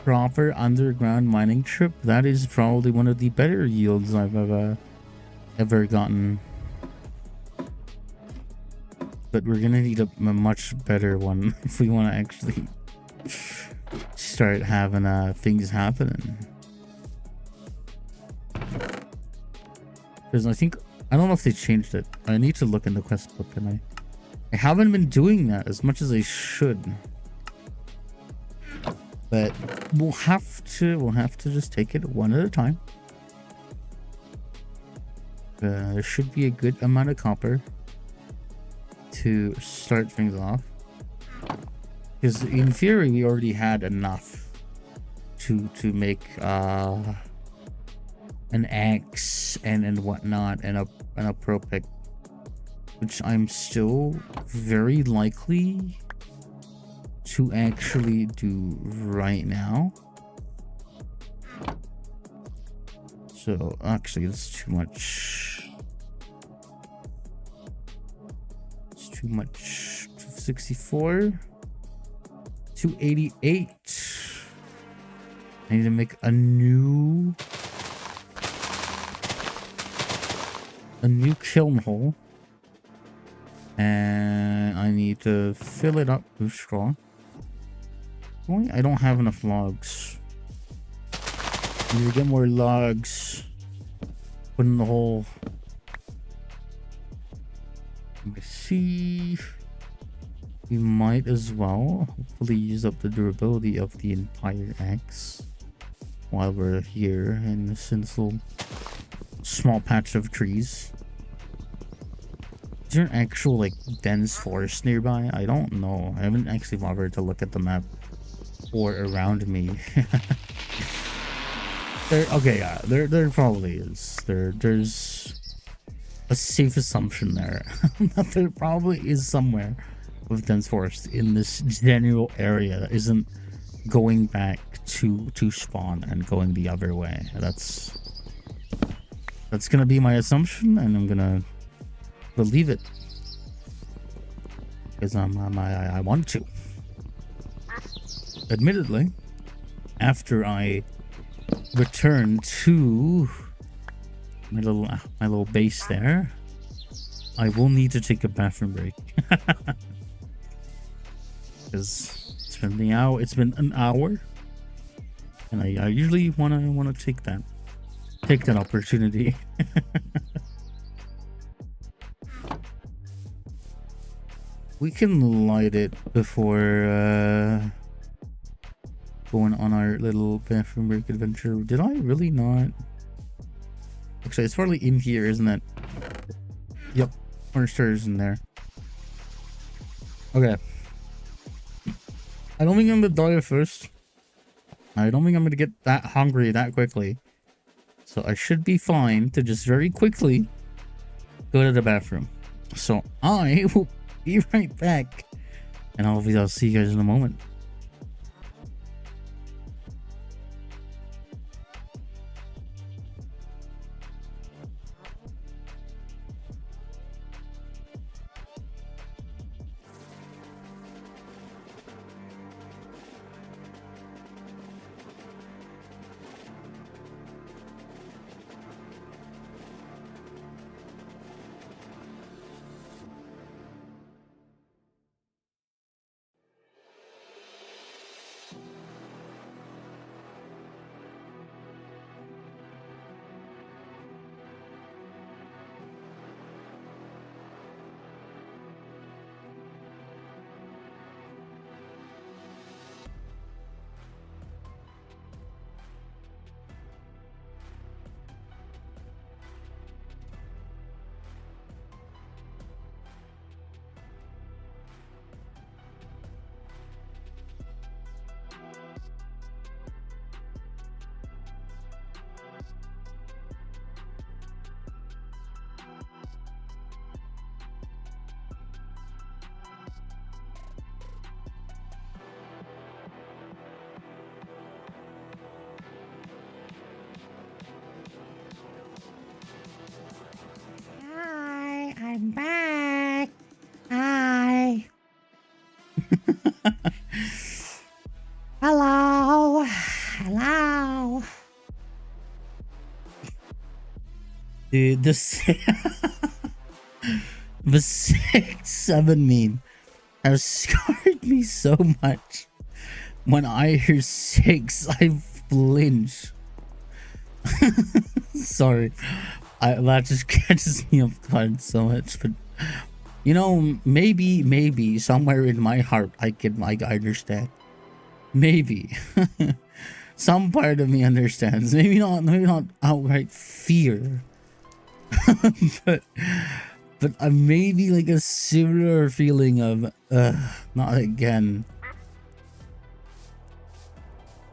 proper underground mining trip, that is probably one of the better yields I've ever gotten. But we're gonna need a much better one if we want to actually start having things happening. Because I don't know if they changed it. I need to look in the quest book, and I haven't been doing that as much as I should. But we'll have to just take it one at a time. There should be a good amount of copper to start things off, because in theory we already had enough to make an axe and whatnot and a pro pick, which I'm still very likely to actually do right now. So actually it's too much. Too much. 264, 288. I need to make a new kiln hole, and I need to fill it up with straw. Boy, I don't have enough logs. I need to get more logs. Put in the hole. Let me see. We might as well hopefully use up the durability of the entire axe while we're here in this little small patch of trees. Is there an actual, like, dense forest nearby? I don't know. I haven't actually bothered to look at the map or around me. There probably is. There's a safe assumption there that there probably is somewhere with dense forest in this general area that isn't going back to spawn and going the other way. That's gonna be my assumption, and I'm gonna believe it because I want to. Admittedly, after I return to my little base there, I will need to take a bathroom break. Because it's been an hour, and I usually wanna take that opportunity. We can light it before going on our little bathroom break adventure. Did I really not? Actually, it's probably in here, isn't it? Yep, orange stars in there. Okay. I don't think I'm gonna die first. I don't think I'm gonna get that hungry that quickly. So I should be fine to just very quickly go to the bathroom. So I will be right back, and I'll see you guys in a moment. Dude, the 6-7 meme has scarred me so much. When I hear 6, I flinch. Sorry, that just catches me off guard so much. But you know, maybe somewhere in my heart, I understand. Maybe some part of me understands. Maybe not outright fear, but maybe like a similar feeling of not again.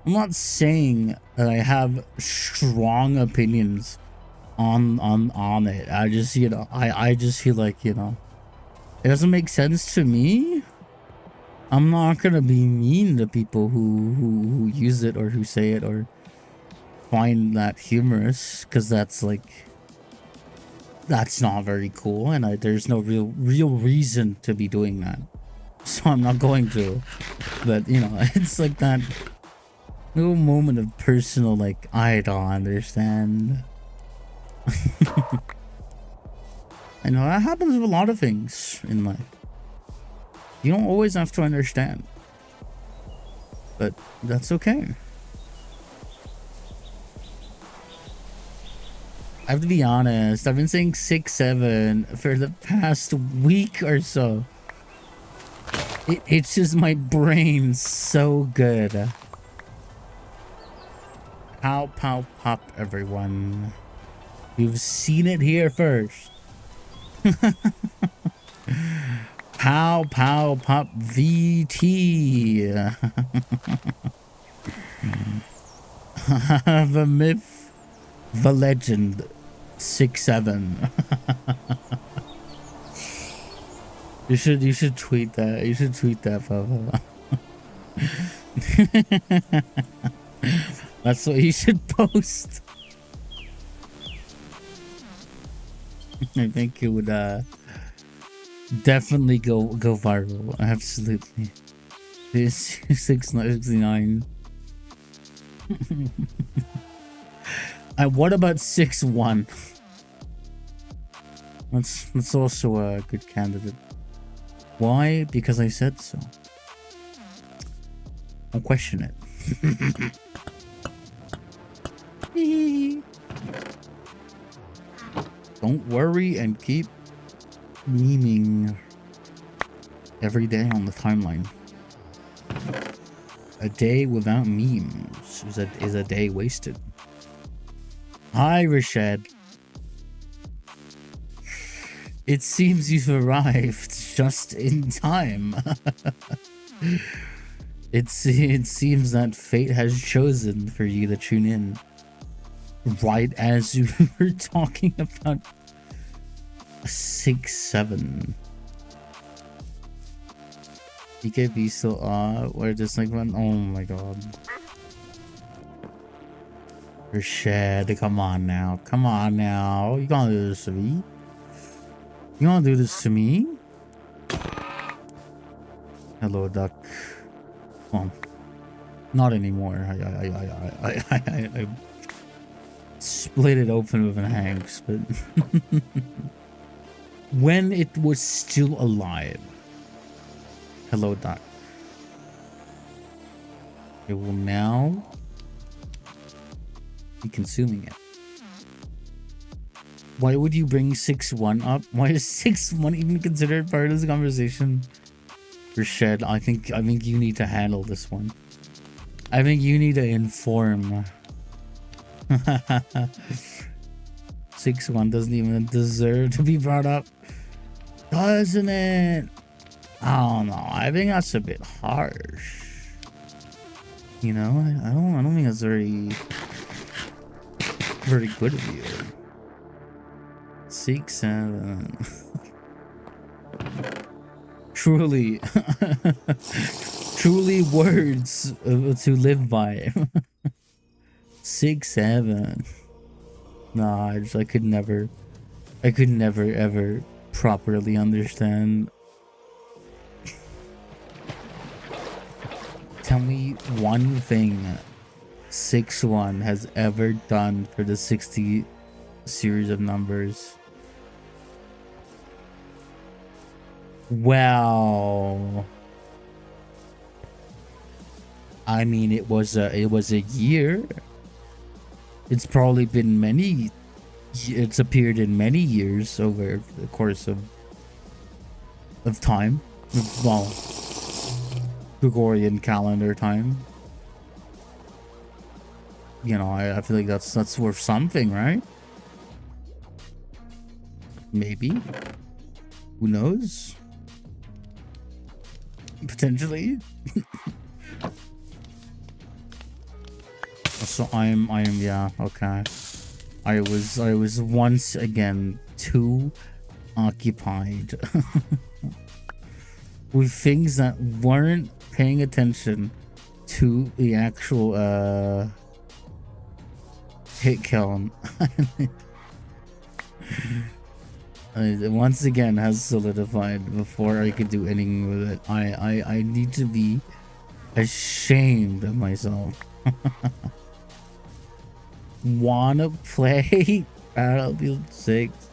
I'm not saying that I have strong opinions on it. I just, you know, I just feel like, you know, it doesn't make sense to me. I'm not gonna be mean to people who use it or who say it or find that humorous, because that's like, that's not very cool, and there's no real reason to be doing that, so I'm not going to. But you know, it's like that little moment of personal, like, I don't understand. I know that happens with a lot of things in life. You don't always have to understand, but that's okay. I have to be honest, I've been saying 6-7 for the past week or so. It itches my brain so good. Pow, pow, pop, everyone. You've seen it here first. Pow, pow, pop, VT. The myth, the legend, 6-7. You should tweet that. You should tweet that, Papa. That's what you should post. I think it would definitely go viral. Absolutely. This 669. What about 6-1? That's also a good candidate. Why? Because I said so. Don't question it. Don't worry and keep memeing every day on the timeline. A day without memes is a day wasted. Hi, Rashad. It seems you've arrived just in time. It seems that fate has chosen for you to tune in right as you were talking about 6-7. BKB still where just like one. Oh my god. Rashad, come on now. Come on now. You gonna do this to me? You gonna do this to me? Hello, duck. Well, not anymore. I split it open with an hanks, but when it was still alive. Hello, duck. It will now be consuming it. Why would you bring 6-1 up? Why is 6-1 even considered part of this conversation? Rashad, I think you need to handle this one. I think you need to inform. 6-1 doesn't even deserve to be brought up, doesn't it? I don't know. I think that's a bit harsh. You know, I don't think that's very good of you. 6-7. Truly words to live by. 6-7. Nah, I could never ever properly understand. Tell me one thing 6-1 has ever done for the 60 series of numbers. Well, I mean, it was a year. It's probably been many. It's appeared in many years over the course of time. Well, Gregorian calendar time. You know, I feel like that's worth something, right? Maybe. Who knows? Potentially. So I'm yeah, okay. I was once again too occupied with things that weren't paying attention to the actual hit count. It once again has solidified before I could do anything with it. I need to be ashamed of myself. Wanna play Battlefield 6?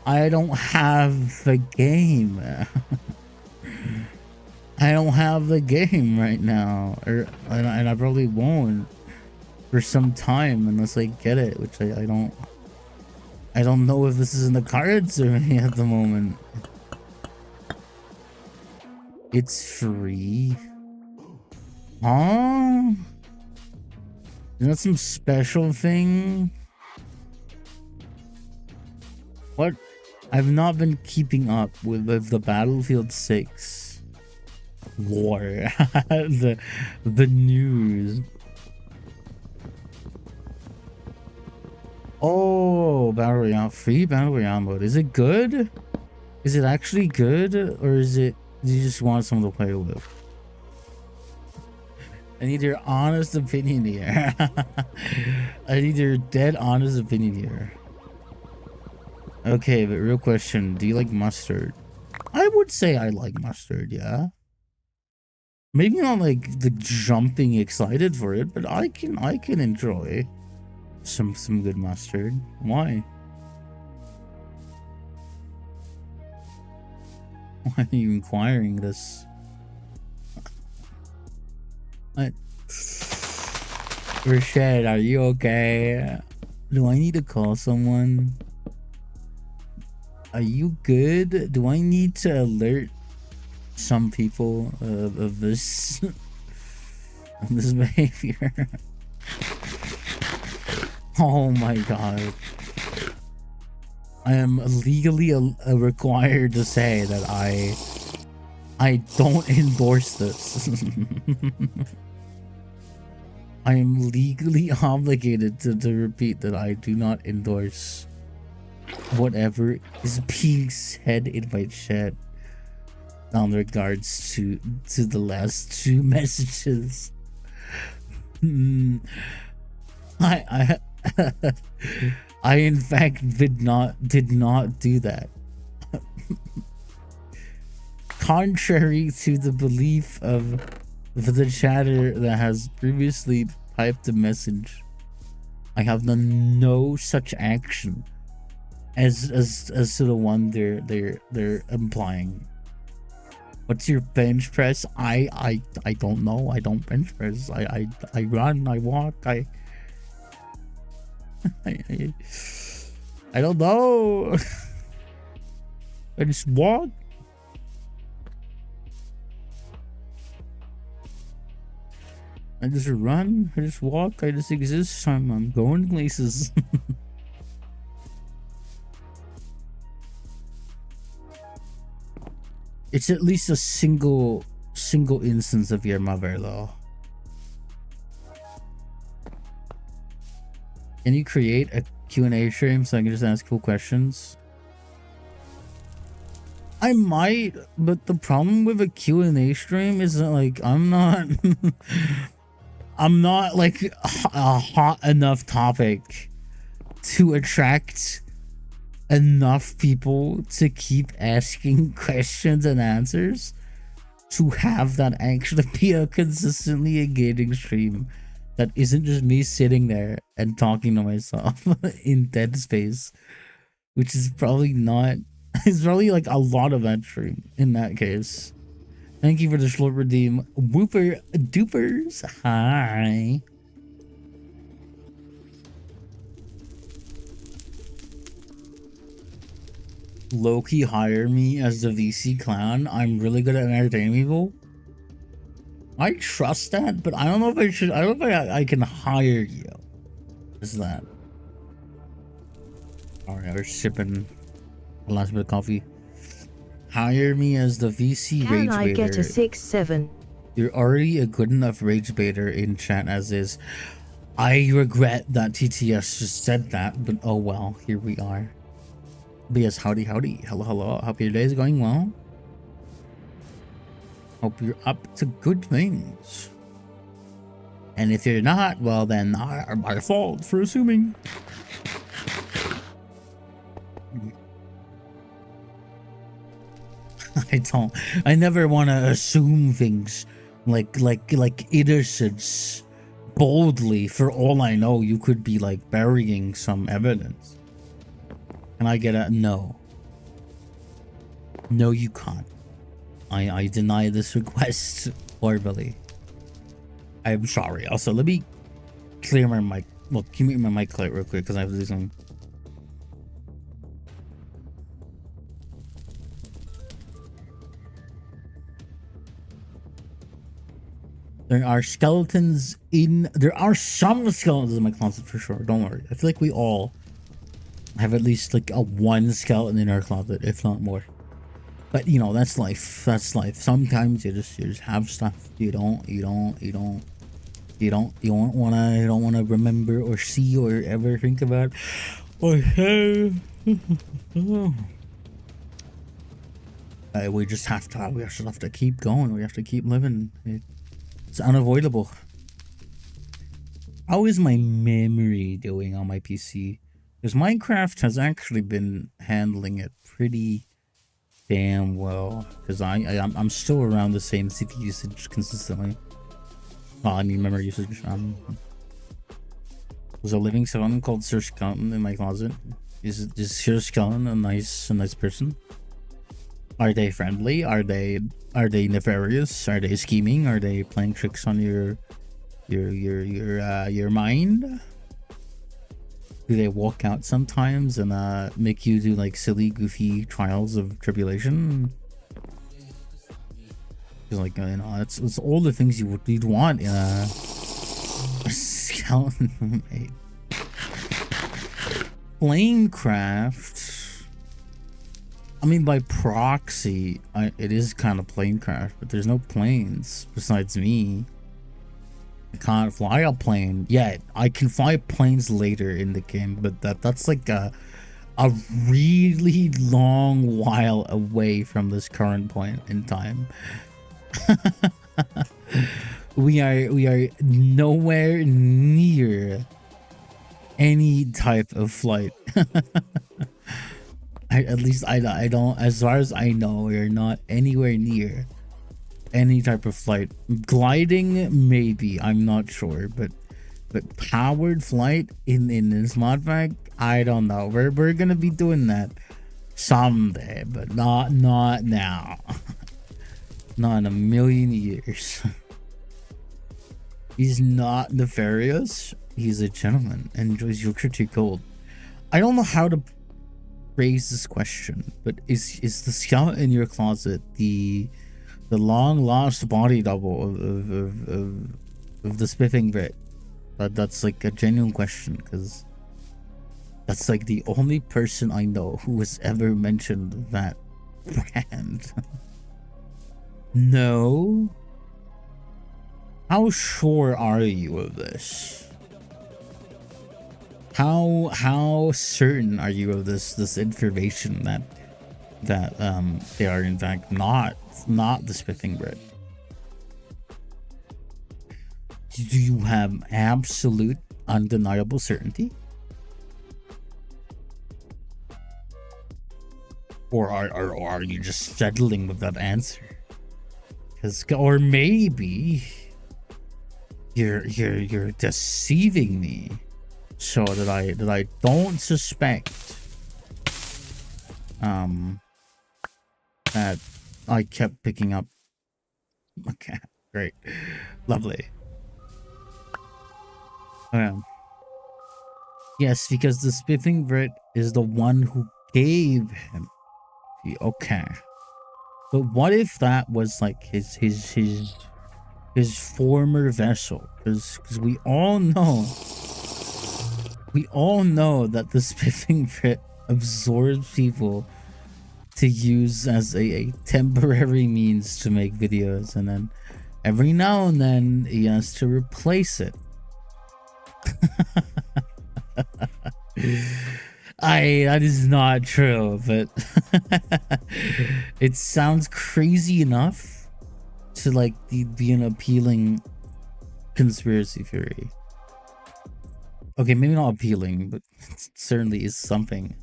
I don't have the game. I don't have the game right now, and I probably won't for some time unless I get it, which I don't know if this is in the cards or anything at the moment. It's free. Huh? Isn't that some special thing? What? I've not been keeping up with the Battlefield 6 lore. the news. Oh, Battle Royale. Free Battle Royale mode. Is it good? Is it actually good? Or is it you just want someone to play with? I need your honest opinion here. I need your dead honest opinion here. Okay, but real question. Do you like mustard? I would say I like mustard, yeah. Maybe not like the jumping excited for it, but I can enjoy some good mustard. Why? Why are you inquiring this? What? Rashad, are you okay? Do I need to call someone? Are you good? Do I need to alert some people of this of this behavior? Oh my god. I am legally required to say that I don't endorse this. I am legally obligated to repeat that I do not endorse whatever is being said in my chat in regards to the last two messages. I in fact did not do that. Contrary to the belief of the chatter that has previously typed a message, I have done no such action as to the one they're implying. What's your bench press? I don't know. I don't bench press. I run. I walk. I don't know. I just walk. I just run. I just walk. I just exist. I'm going places. It's at least a single instance of your mother, though. Can you create a Q&A stream so I can just ask cool questions? I might, but the problem with a Q&A stream is that, like, I'm not like a hot enough topic to attract enough people to keep asking questions and answers to have that actually be a consistently engaging stream that isn't just me sitting there and talking to myself in dead space, which is probably not. It's probably like a lot of that true in that case. Thank you for the short redeem. Whooper Dupers. Hi. Loki hire me as the VC clown. I'm really good at entertaining people. I trust that, but I don't know if I should. I don't know if I can hire you. Is that? Alright, we're sipping the last bit of coffee. Hire me as the VC rage baiter. Can I get a 6-7? You're already a good enough rage baiter in chat as is. I regret that TTS just said that, but oh well, here we are. But yes, howdy. Hello, hello. Hope your day is going well. Hope you're up to good things. And if you're not, well then, my fault for assuming. I never want to assume things like innocence boldly. For all I know, you could be like burying some evidence. Can I get a no? No, you can't. I deny this request verbally. I'm sorry. Also, let me clear my mic. Well, can you mute my mic clear real quick because I have to do something. There are skeletons in. There are some skeletons in my closet for sure. Don't worry. I feel like we all have at least like a one skeleton in our closet, if not more. But you know, that's life. That's life. Sometimes you just have stuff you don't wanna remember or see or ever think about or have. We just have to keep going. We have to keep living. It's unavoidable. How is my memory doing on my PC? Because Minecraft has actually been handling it pretty damn well. Because I'm still around the same CPU usage consistently. Well, I mean memory usage. There's a living skeleton called Sir Skeleton in my closet. Is Sir Skeleton a nice person? Are they friendly? Are they nefarious? Are they scheming? Are they playing tricks on your mind? Do they walk out sometimes and make you do like silly, goofy trials of tribulation? Because like you know, it's all the things you'd want in a skeleton. Planecraft. I mean, by proxy, it is kind of planecraft, but there's no planes besides me. I can't fly a plane yet. I can fly planes later in the game, but that's like a really long while away from this current point in time. we are nowhere near any type of flight. At least I don't, as far as I know, we're not anywhere near any type of flight. Gliding, maybe, I'm not sure, but powered flight in this mod pack, I don't know. We're gonna be doing that someday, but not now. Not in a million years. He's not nefarious. He's a gentleman and enjoys Yorkshire tea cold. I don't know how to raise this question, but is the skeleton in your closet the long lost body double of the spiffing Brit? That's like a genuine question, because that's like the only person I know who has ever mentioned that brand. No? How sure are you of this? How certain are you of this information that they are in fact not the spiffing Brit? Do you have absolute undeniable certainty? Or are you just settling with that answer? Or maybe You're deceiving me so that I don't suspect that I kept picking up. Okay, great, lovely. Yes, because the spiffing Brit is the one who gave him. Okay, but what if that was like his former vessel? Because we all know that the spiffing Brit absorbs people to use as a temporary means to make videos, and then every now and then he has to replace it. That is not true, but it sounds crazy enough to like be an appealing conspiracy theory. Okay, maybe not appealing, but it certainly is something.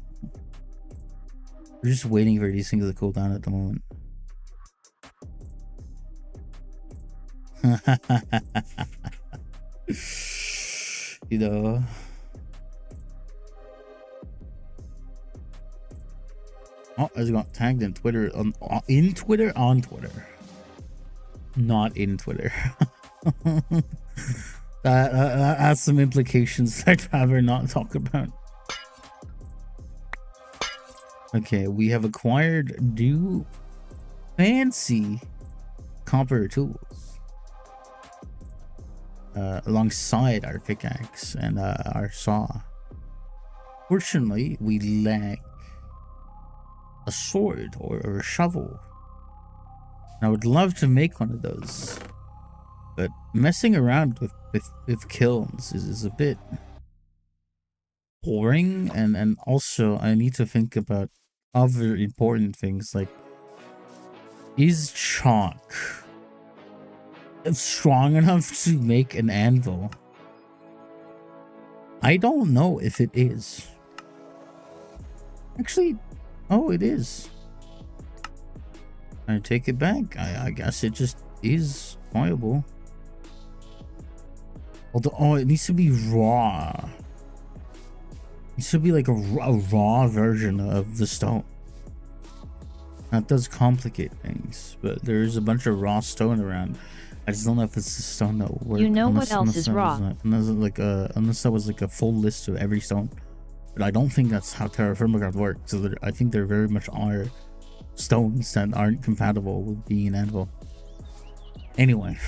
We're just waiting for these things to cool down at the moment. You know. Oh, I just got tagged in Twitter on Twitter, not in Twitter. that has some implications I'd rather not talk about. Okay, we have acquired new fancy copper tools alongside our pickaxe and our saw. Fortunately, we lack a sword or a shovel. And I would love to make one of those, but messing around with kilns is a bit boring, and also I need to think about other important things, like, is chalk strong enough to make an anvil? I don't know if it is. Actually, oh, it is. I take it back. I guess it just is viable. Although, oh, it needs to be raw. It should be like a raw version of the stone. That does complicate things, but there's a bunch of raw stone around. I just don't know if it's the stone that works. You know what else is raw? Unless that was like a full list of every stone. But I don't think that's how TerraFirmaGreg works. So I think there very much are stones that aren't compatible with being an anvil. Anyway.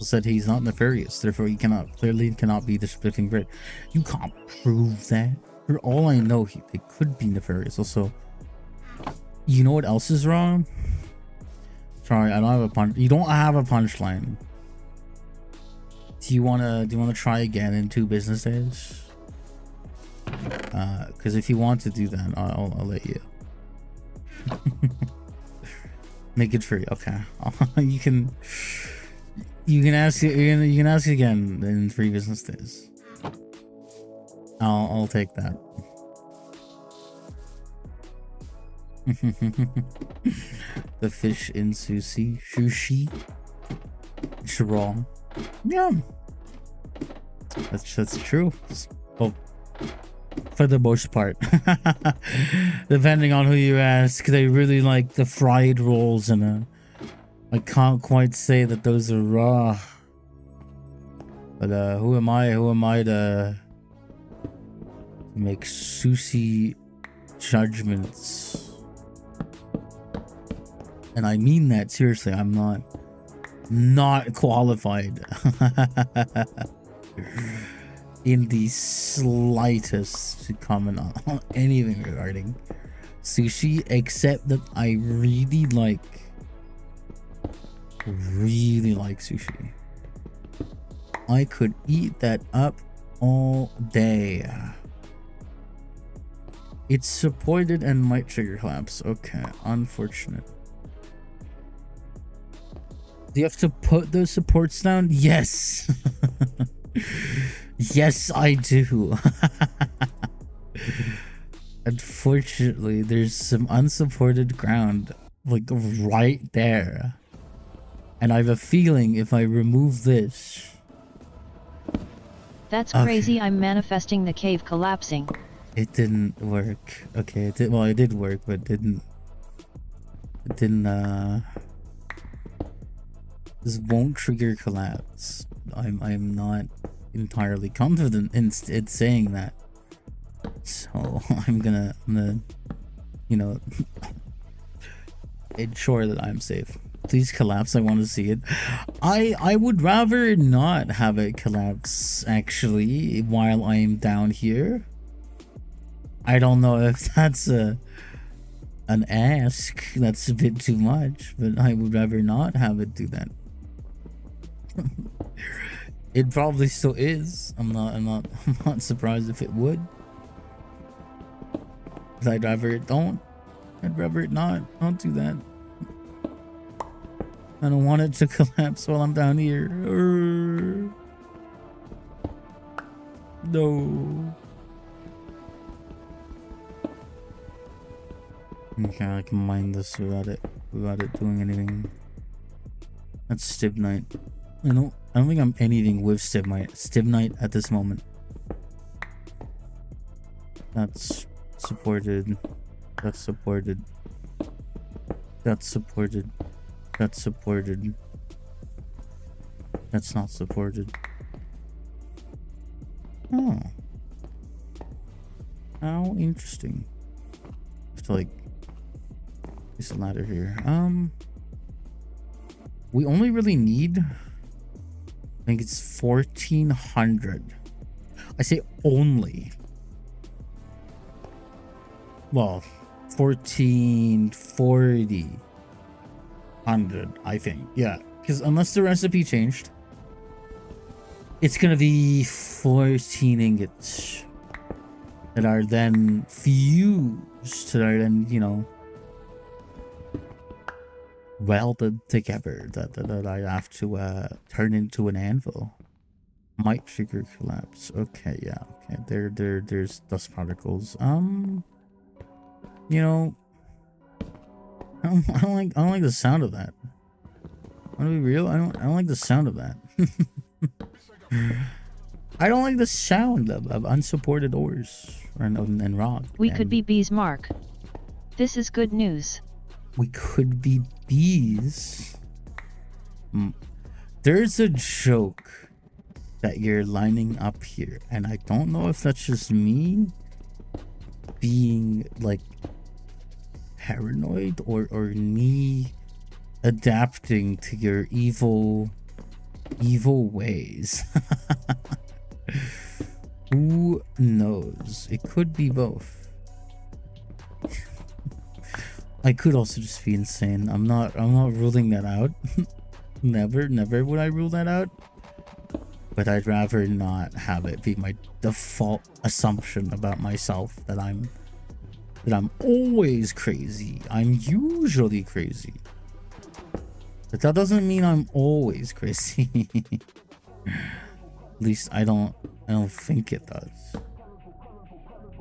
Said he's not nefarious, therefore he clearly cannot be the spiffing Brit. You can't prove that. For all I know, they could be nefarious. Also, you know what else is wrong? Sorry, I don't have a punch. You don't have a punchline. Do you wanna try again in 2 business days? Because if you want to do that, I'll let you. Make it free. Okay. You can ask again in 3 business days. I'll take that. The fish in sushi. It's wrong. Yeah, that's true. Well, for the most part. Depending on who you ask, they really like the fried rolls, and I can't quite say that those are raw. But who am I to make sushi judgments? And I mean that seriously. I'm not qualified in the slightest to comment on anything regarding sushi, except that I really like sushi. I could eat that up all day. It's supported and might trigger collapse. Okay, unfortunate. Do you have to put those supports down? Yes. Yes, I do. Unfortunately, there's some unsupported ground, like right there. And I have a feeling if I remove this... That's crazy. I'm manifesting the cave collapsing. It didn't work. Okay, it did. Well, it did work, but it didn't. This won't trigger collapse. I'm not entirely confident in it saying that. So I'm gonna you know, ensure that I'm safe. Please collapse. I want to see it. I would rather not have it collapse actually while I'm down here. I don't know if that's an ask. That's a bit too much, but I would rather not have it do that. It probably still is. I'm not surprised if it would. But I'd rather it don't. I'd rather it not. Don't do that. I don't want it to collapse while I'm down here. No. Okay, I can mine this without it doing anything. That's Stibnite. I don't think I'm anything with Stibnite at this moment. That's supported. That's supported. That's supported. That's supported. That's not supported. Oh. How interesting. I have to like place a ladder here. We only really need, I think it's 1400. I say only. Well, 1440. 100, I think. Yeah, because unless the recipe changed, it's gonna be 14 ingots that are then fused, that are then, you know, welded together, that I have to turn into an anvil. Might trigger collapse. Okay, yeah, okay. There's dust particles. You know, I don't like the sound of that. Want to be real? I don't like the sound of that. I don't like the sound of unsupported ores and rock. We could be bees, Mark. This is good news. We could be bees. There's a joke that you're lining up here, and I don't know if that's just me being like paranoid or me adapting to your evil ways. Who knows? It could be both. I could also just be insane. I'm not ruling that out. Never would I rule that out. But I'd rather not have it be my default assumption about myself that I'm always crazy. I'm usually crazy. But that doesn't mean I'm always crazy. At least I don't think it does.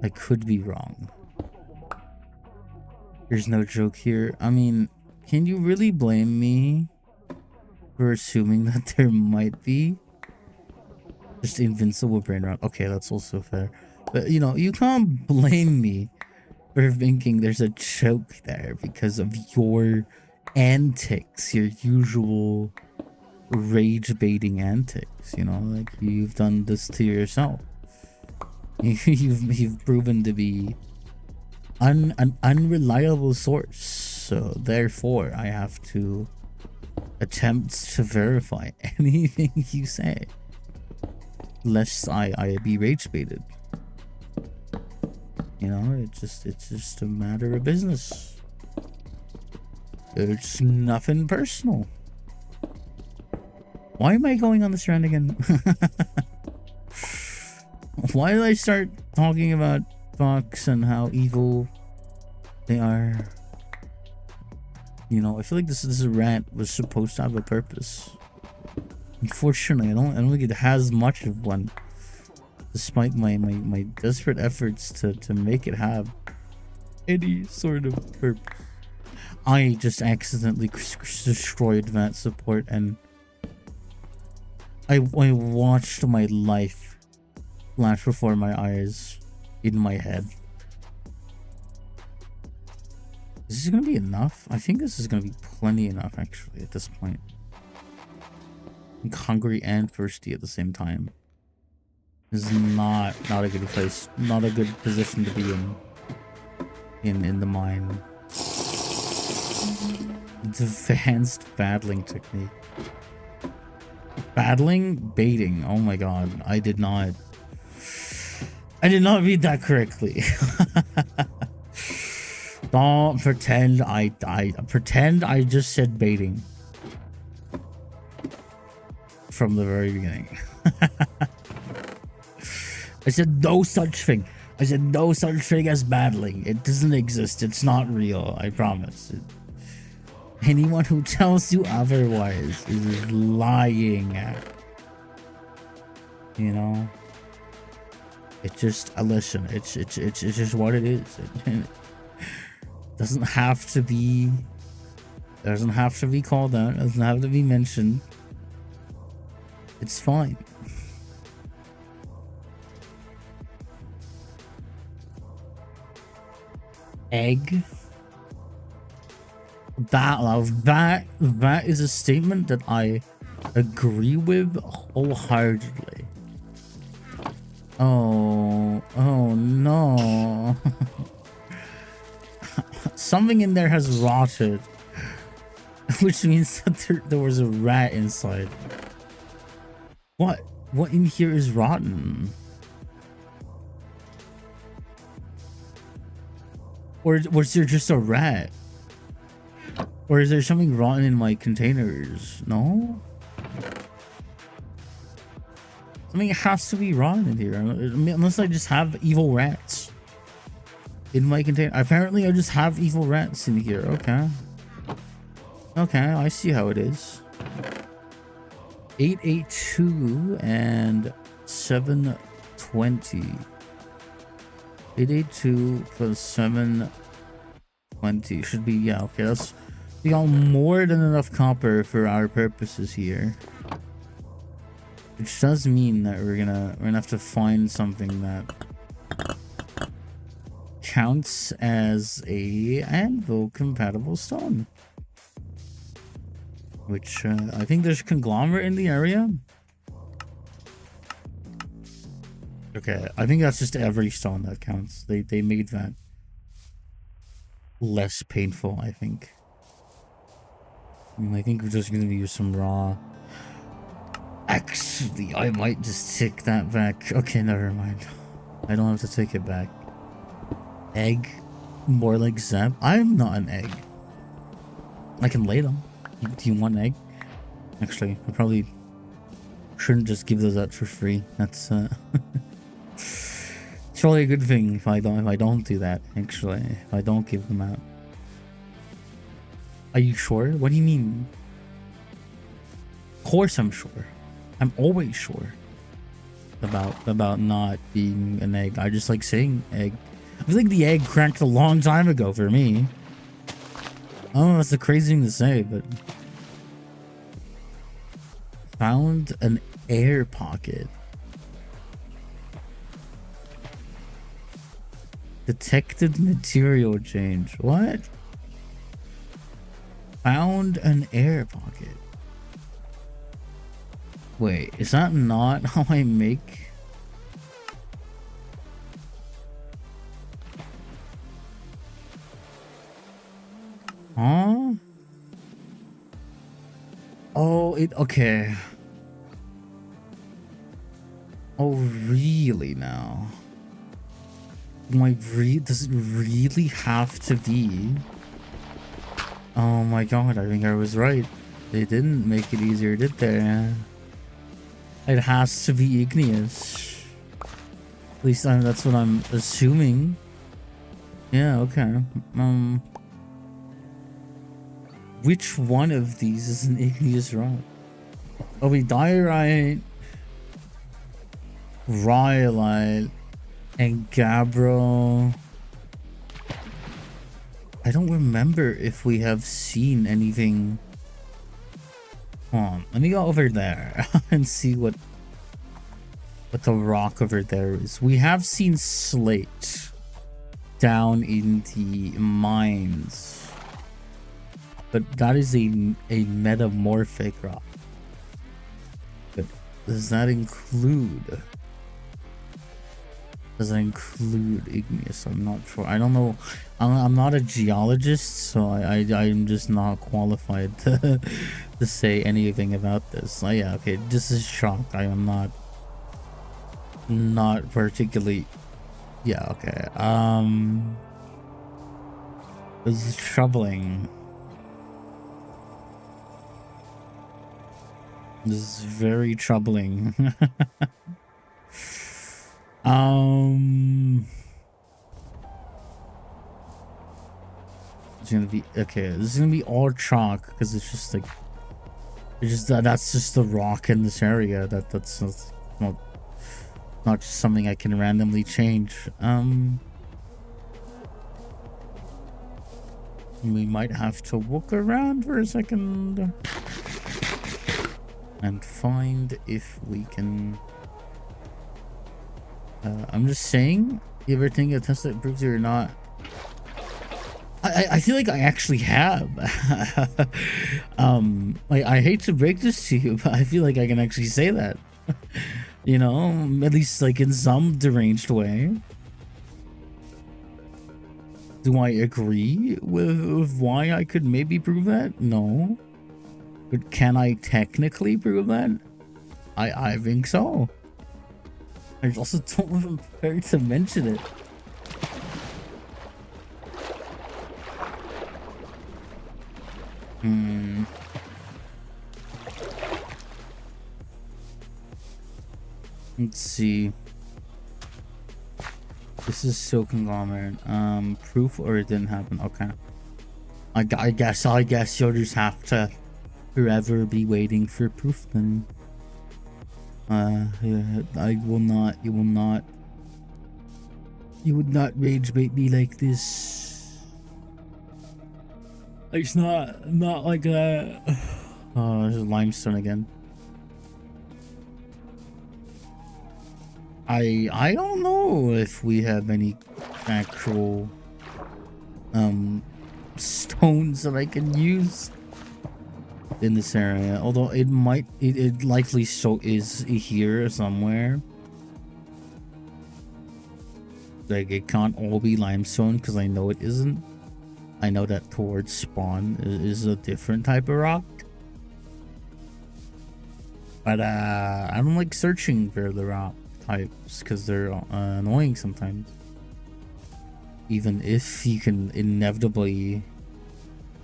I could be wrong. There's no joke here. I mean, can you really blame me for assuming that there might be just invincible brain rot? Okay, that's also fair. But you know, you can't blame me for thinking there's a joke there because of your antics, your usual rage baiting antics. You know, like you've done this to yourself. You've proven to be an unreliable source, so therefore I have to attempt to verify anything you say, lest I be rage baited. You know, it's just a matter of business. It's nothing personal. Why am I going on this rant again? Why did I start talking about Fox and how evil they are? You know, I feel like this rant was supposed to have a purpose. Unfortunately, I don't think it has much of one, despite my desperate efforts to make it have any sort of purpose. I just accidentally destroyed that support, and I watched my life flash before my eyes in my head. Is this gonna be enough? I think this is gonna be plenty enough, actually, at this point. I'm hungry and thirsty at the same time. This is not a good place, not a good position to be in the mine. Advanced battling technique. Battling? Baiting. Oh my god. I did not read that correctly. Don't pretend I just said baiting. From the very beginning. I said no such thing. I said no such thing as battling. It doesn't exist. It's not real. I promise. Anyone who tells you otherwise is lying. You know? It's just listen. It's just what it is. It doesn't have to be. Doesn't have to be called out. Doesn't have to be mentioned. It's fine. Egg. That is a statement that I agree with wholeheartedly. Oh no. Something in there has rotted. Which means that there was a rat inside. What in here is rotten? Or was there just a rat? Or is there something rotten in my containers? No? Something has to be rotten in here. Unless I just have evil rats in my container. Apparently I just have evil rats in here. Okay. Okay, I see how it is. 882 and 720. 882 plus 720 should be, yeah, okay, that's, we got more than enough copper for our purposes here, which does mean that we're gonna have to find something that counts as a anvil compatible stone, which I think there's conglomerate in the area. Okay, I think that's just every stone that counts. They made that less painful, I think. I think we're just gonna use some raw. Actually, I might just take that back. Okay, never mind. I don't have to take it back. Egg? More like Zeb? I'm not an egg. I can lay them. Do you want an egg? Actually, I probably shouldn't just give those out for free. That's it's probably a good thing if I don't do that, actually. If I don't give them out. Are you sure? What do you mean? Of course I'm sure. I'm always sure about not being an egg. I just like saying egg. I feel like the egg cracked a long time ago for me. I don't know, that's a crazy thing to say, but found an air pocket. Detected material change. What? Found an air pocket. Wait, is that not how I make? Huh? Oh, okay. Oh, really now? Does it really have to be? Oh my god, I think I was right. They didn't make it easier, did they? It has to be igneous. At least that's what I'm assuming. Yeah, okay. Which one of these is an igneous rock? Oh wait, diorite, rhyolite, and gabbro. I I don't remember if we have seen anything. Hold on, let me go over there and see what the rock over there is. We have seen slate down in the mines, but that is a metamorphic rock. But does that include igneous? I'm not sure. I don't know. I'm not a geologist, so I'm just not qualified to say anything about this. Oh, yeah, okay, this is shock. I am not particularly. Yeah, okay. This is troubling. This is very troubling. It's gonna be okay. This is gonna be all chalk because it's just like that's just the rock in this area. That's not just something I can randomly change. We might have to walk around for a second and find if we can. I'm just saying, you ever think a test that proves you're not? I feel like I actually have. I hate to break this to you, but I feel like I can actually say that. You know, at least like in some deranged way. Do I agree with why I could maybe prove that? No. But can I technically prove that? I think so. I also don't want to mention it. Let's see. This is so conglomerate. Proof or it didn't happen. Okay. I guess you'll just have to forever be waiting for proof then. I will not. You would not rage bait me like this. It's not like that. Oh, this is limestone again. I don't know if we have any actual stones that I can use in this area, although it likely so is here somewhere. Like it can't all be limestone because I know it isn't. I know that towards spawn is a different type of rock, but I don't like searching for the rock types because they're annoying sometimes. Even if you can inevitably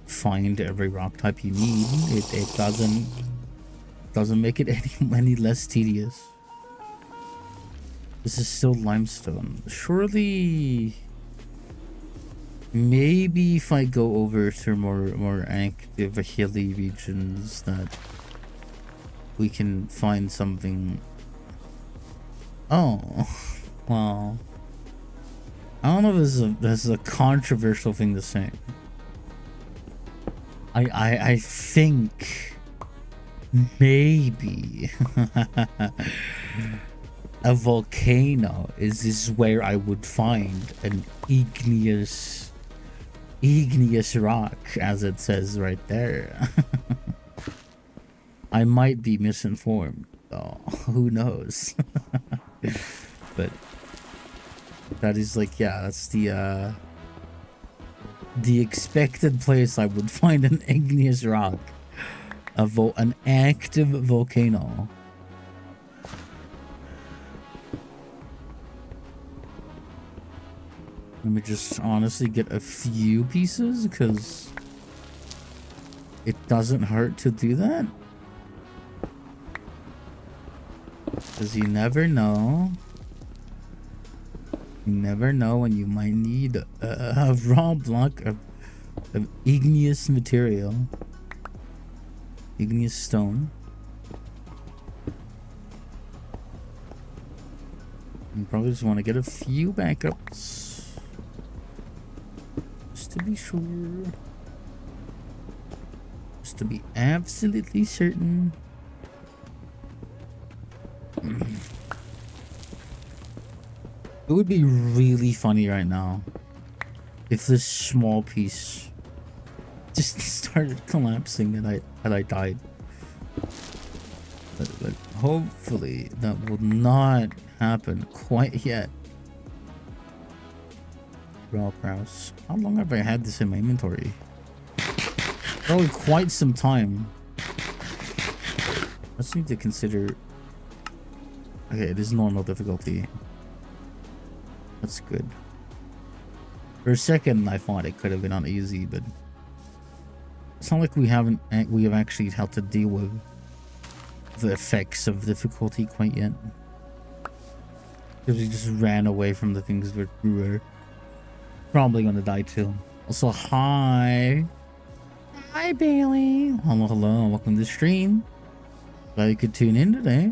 find every rock type you need, it doesn't make it any less tedious. This is still limestone. Surely, maybe if I go over to more active hilly regions, that we can find something. Oh, well, I don't know if this is a controversial thing to say. I think maybe a volcano is where I would find an igneous rock, as it says right there. I might be misinformed, though. Who knows? But that is like, yeah, that's the expected place I would find an igneous rock, an active volcano. Let me just honestly get a few pieces because it doesn't hurt to do that. Because you never know. You never know when you might need a raw block of igneous material. Igneous stone. You probably just want to get a few backups. Just to be sure. Just to be absolutely certain. It would be really funny right now if this small piece just started collapsing and I died. But hopefully that will not happen quite yet. Raw Kraus. How long have I had this in my inventory? Probably quite some time. Let's need to consider. Okay, it is normal difficulty. That's good. For a second, I thought it could have been on easy, but it's not like we have actually had to deal with the effects of difficulty quite yet. Because we just ran away from the things we were probably gonna die to. Also, hi Bailey. Hello, welcome to the stream. Glad you could tune in today.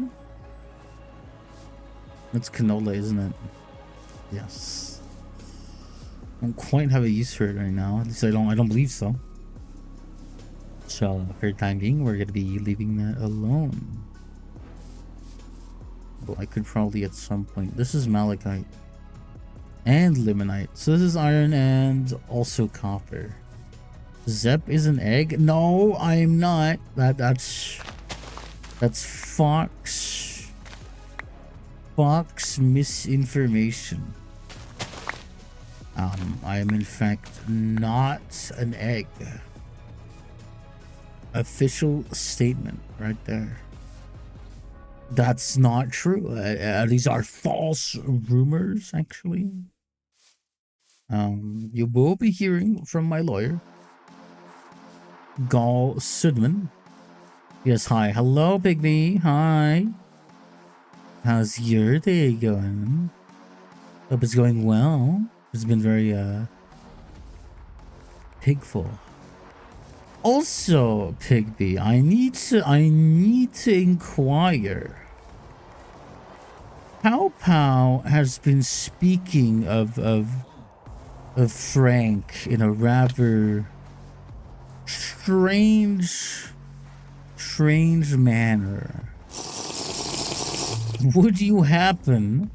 That's canola, isn't it? Yes. I don't quite have a use for it right now. At least I don't believe so. So for the time being, we're gonna be leaving that alone. Well, I could probably at some point. This is malachite and limonite. So this is iron and also copper. Zep is an egg. No, I'm not. That's Fox misinformation. I am in fact not an egg. Official statement right there. That's not true. These are false rumors, actually. You will be hearing from my lawyer, Gal Sudman. Yes, hi. Hello, Bigby. Hi. How's your day going? Hope it's going well. It's been very, pigful. Also, Pigby, I need to inquire. Pow has been speaking of Frank in a rather strange manner. Would you happen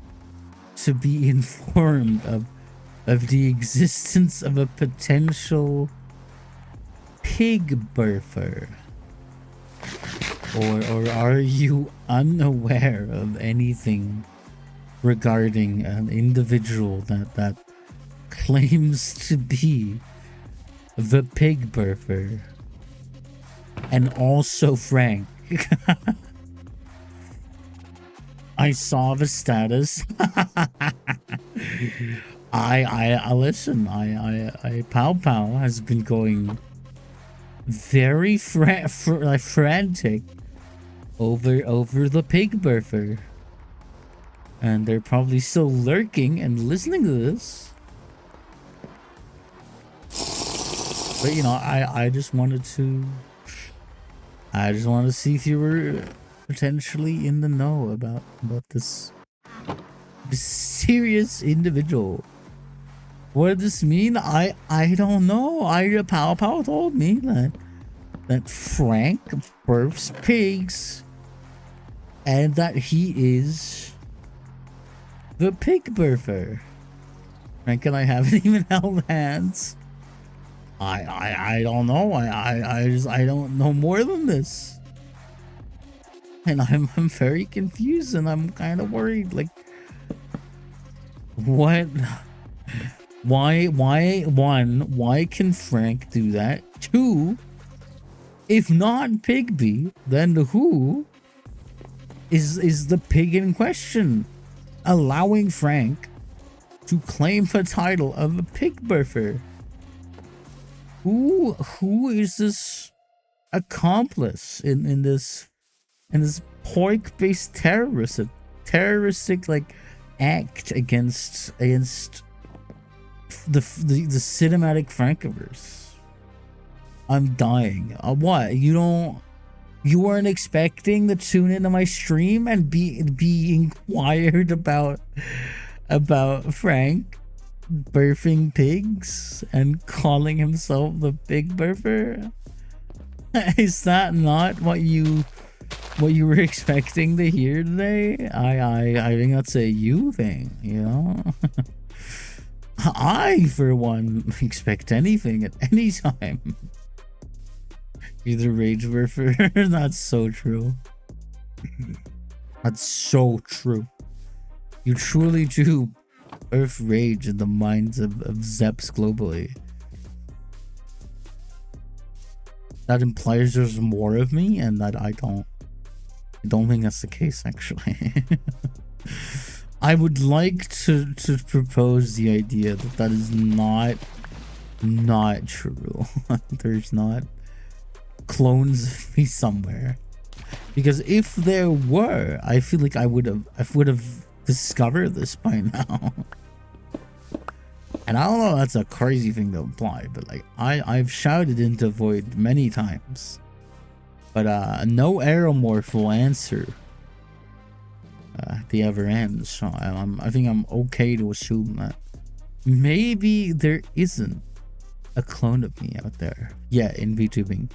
to be informed of the existence of a potential pig birther? Or are you unaware of anything regarding an individual that claims to be the pig birther? And also Frank. I saw the status. I listen. I Pow has been going very frantic over the pig birther, and they're probably still lurking and listening to this. But you know, I just wanted to see if you were potentially in the know about this mysterious individual. What does this mean? I don't know. Pow told me that Frank births pigs and that he is the pig birther. Frank and I haven't even held hands. I don't know. I don't know more than this. And I'm very confused and I'm kind of worried. Like, what? Why can Frank do that? Two, if not Pigby, then who is the pig in question, allowing Frank to claim the title of a pig birther? Who is this accomplice in this pork-based terroristic like act against the cinematic Frankiverse? I'm dying. What? You weren't expecting to tune into my stream and be inquired about Frank birthing pigs and calling himself the pig birther? Is that not what you were expecting to hear today? I think that's a you thing, you know? I, for one, expect anything at any time. You're the rage birther. That's so true. That's so true. You truly do birth rage in the minds of Zeps globally. That implies there's more of me, and that I don't think that's the case, actually. I would like to propose the idea that that is not true. There's not clones of me somewhere, because if there were, I feel like I would have discovered this by now. And I don't know, that's a crazy thing to imply, but like I've shouted into void many times, but no aeromorph will answer the ever ends. So I think I'm okay to assume that maybe there isn't a clone of me out there yet in VTubing.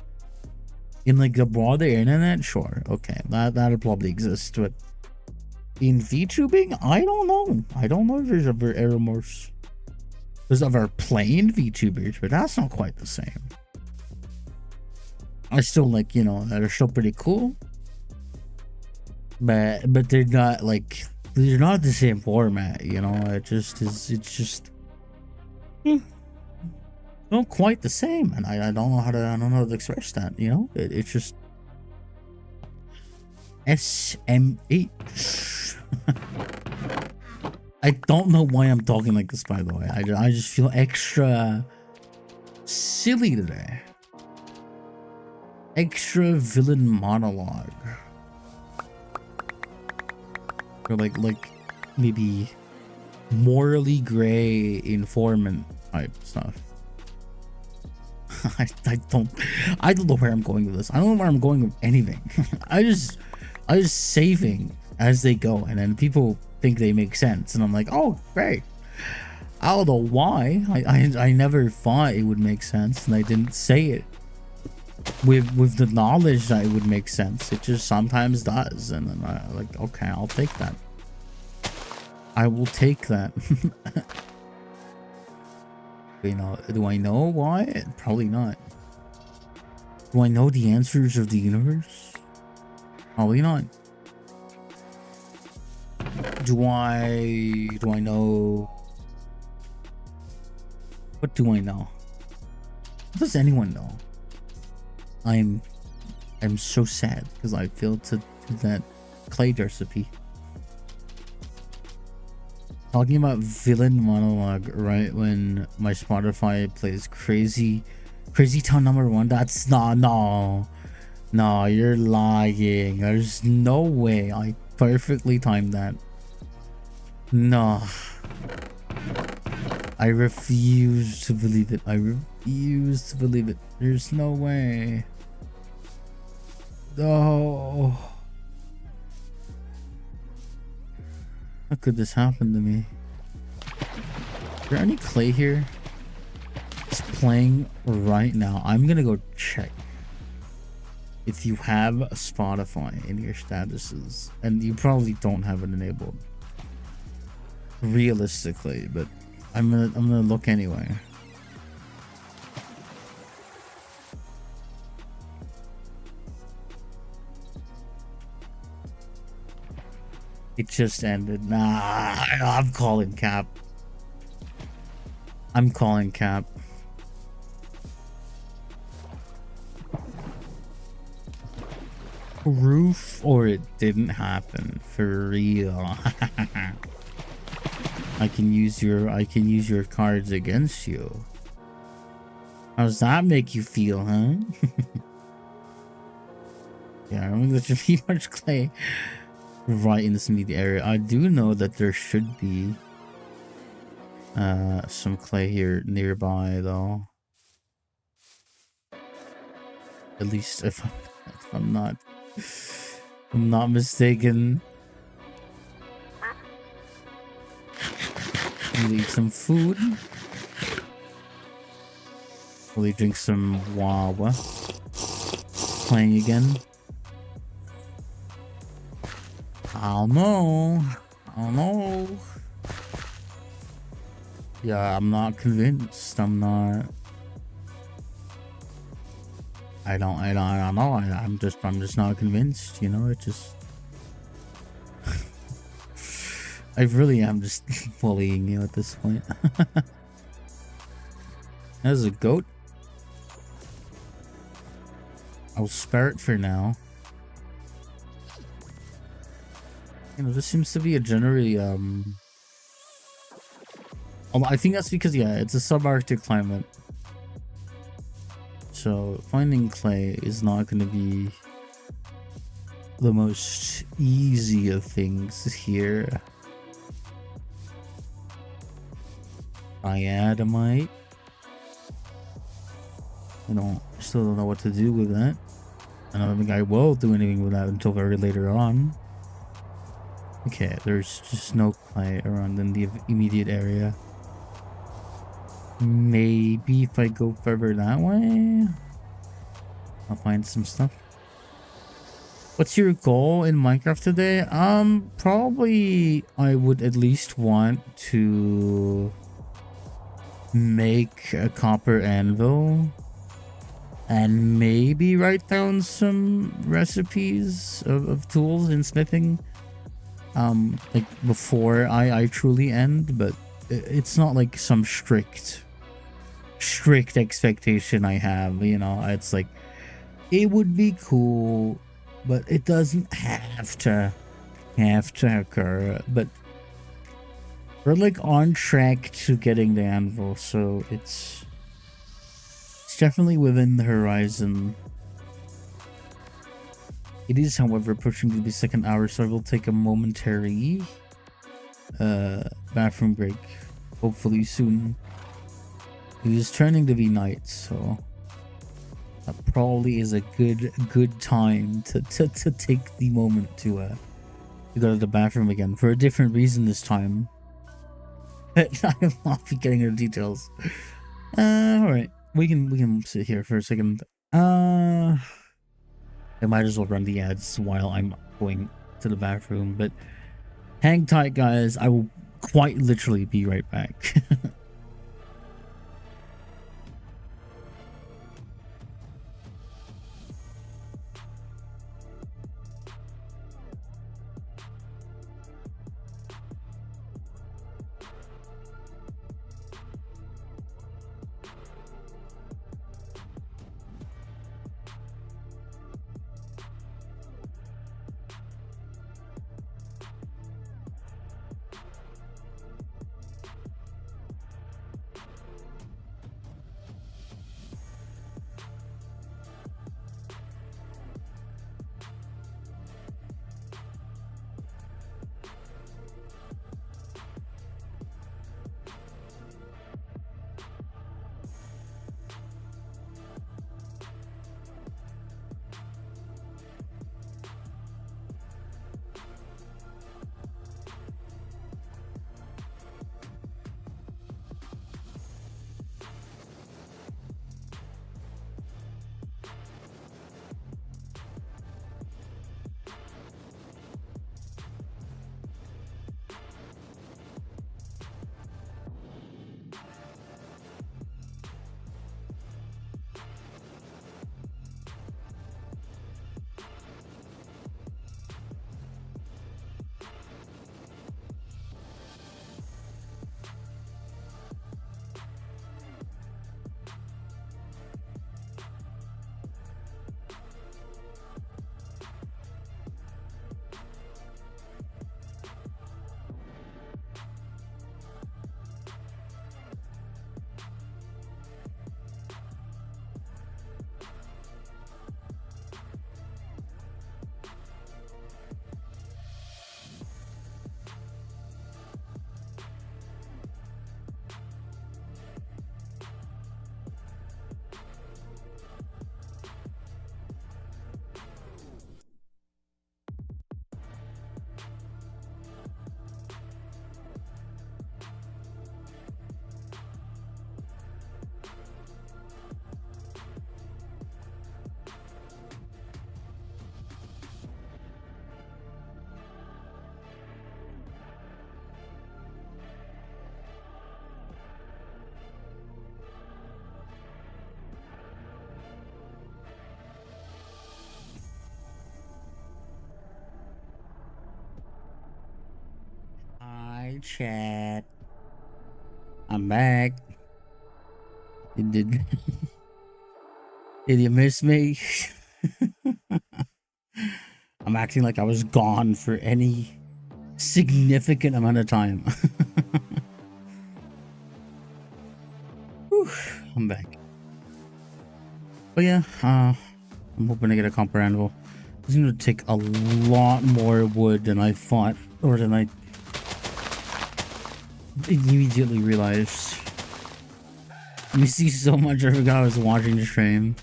In like the broader internet, sure, okay, that'll probably exist, but in VTubing, I don't know if there's ever aeromorphs. There's other plain VTubers, but that's not quite the same. I still like, you know, they're still pretty cool, but they're not like, they're not the same format, you know. It's just not quite the same, and I don't know how to express that, you know. It's just SMH. I don't know why I'm talking like this, by the way. I just feel extra silly today. Extra villain monologue. Or like maybe morally gray informant type stuff. I don't know where I'm going with this. I don't know where I'm going with anything. I just say things as they go, and then people think they make sense, and I'm like, oh great. I don't know why. I never thought it would make sense, and I didn't say it with the knowledge that it would make sense. It just sometimes does, and then I like, okay, I'll take that. I will take that. You know, do I know why? Probably not. Do I know the answers of the universe? Probably not. Do I know? What do I know? What does anyone know? I'm so sad because I failed to do that clay recipe. Talking about villain monologue right when my Spotify plays Crazy Town #1. That's not, no, you're lying. There's no way I perfectly timed that. No, I refuse to believe it. I refuse to believe it. There's no way. No. How could this happen to me? Is there any clay here? It's playing right now. I'm gonna go check if you have a Spotify in your statuses, and you probably don't have it enabled realistically, but I'm gonna look anyway. It just ended. Nah, I'm calling cap. I'm calling cap. Proof or it didn't happen for real. I can use your cards against you. How does that make you feel, huh? Yeah, I don't think there should be much clay right in this immediate area. I do know that there should be some clay here nearby, though. At least if I'm not mistaken. We'll eat some food. We'll drink some wawa. Playing again. I don't know. Yeah, I'm not convinced. I don't know. I'm just not convinced, you know. It just I really am just bullying you at this point. There's a goat. I'll spare it for now. You know, this seems to be a generally I think that's because, yeah, it's a subarctic climate. So finding clay is not going to be the most easy of things here. Diatomite. Still don't know what to do with that. I don't think I will do anything with that until very later on. Okay, there's just no clay around in the immediate area. Maybe if I go further that way, I'll find some stuff. What's your goal in Minecraft today? Probably I would at least want to make a copper anvil and maybe write down some recipes of tools in smithing. Like before I truly end, but it's not like some strict expectation I have, you know. It's like it would be cool, but it doesn't have to occur. But we're like on track to getting the anvil, so it's definitely within the horizon. It is, however, approaching the second hour, so I will take a momentary bathroom break, hopefully soon. It is turning to be night, so that probably is a good time to take the moment to go to the bathroom again for a different reason this time. But I will not be getting into details. All right, we can sit here for a second. I might as well run the ads while I'm going to the bathroom, but hang tight, guys. I will quite literally be right back. chat. I'm back. Did you miss me? I'm acting like I was gone for any significant amount of time. Whew, I'm back. But yeah, I'm hoping to get a copper anvil. It's going to take a lot more wood than I thought, or than I immediately realized. You see so much, I forgot I was watching the stream.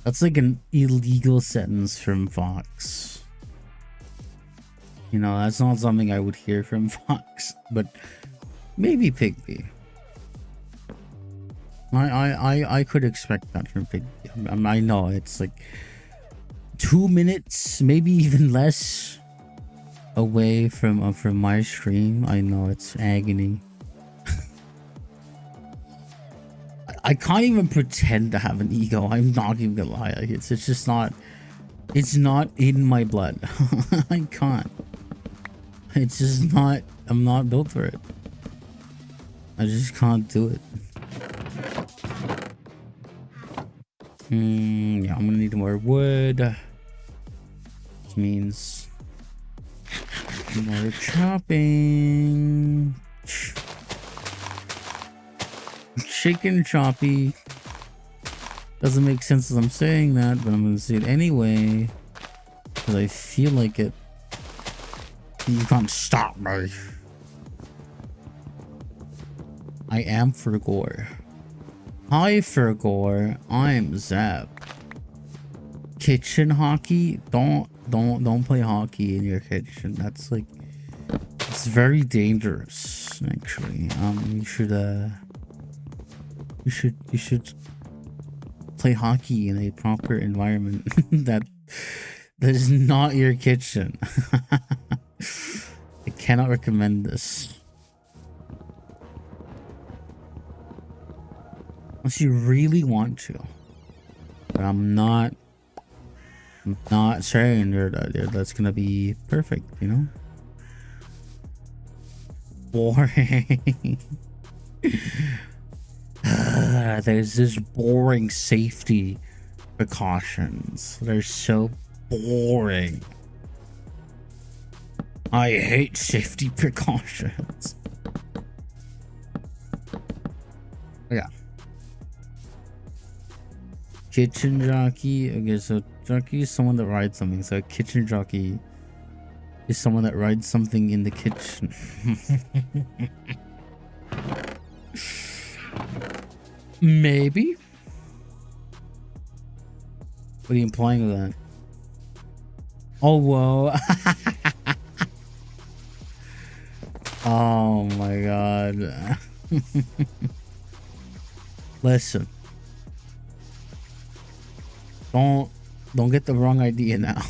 That's like an illegal sentence from Fox. You know, that's not something I would hear from Fox, but maybe Pigby. I could expect that from Pigby. I know it's like 2 minutes, maybe even less away from my stream. I know it's agony. I can't even pretend to have an ego. I'm not even gonna lie. It's just not. It's not in my blood. I can't. It's just not. I'm not built for it. I just can't do it. Yeah, I'm gonna need more wood. Which means more chopping. Chicken choppy. Doesn't make sense as I'm saying that, but I'm gonna say it anyway because I feel like it. You can't stop me. I am Fergor. Hi Fergor, I'm Zap. Kitchen hockey? Don't play hockey in your kitchen. That's like, it's very dangerous actually. You should play hockey in a proper environment that is not your kitchen. I cannot recommend this. Unless you really want to. But I'm not saying that's gonna be perfect, you know? Boring. There's this boring safety precautions. They're so boring. I hate safety precautions. Yeah. Kitchen jockey. Okay, so jockey is someone that rides something. So a kitchen jockey is someone that rides something in the kitchen. Maybe. What are you implying with that? Oh, whoa. Oh my god. Listen. Don't get the wrong idea now.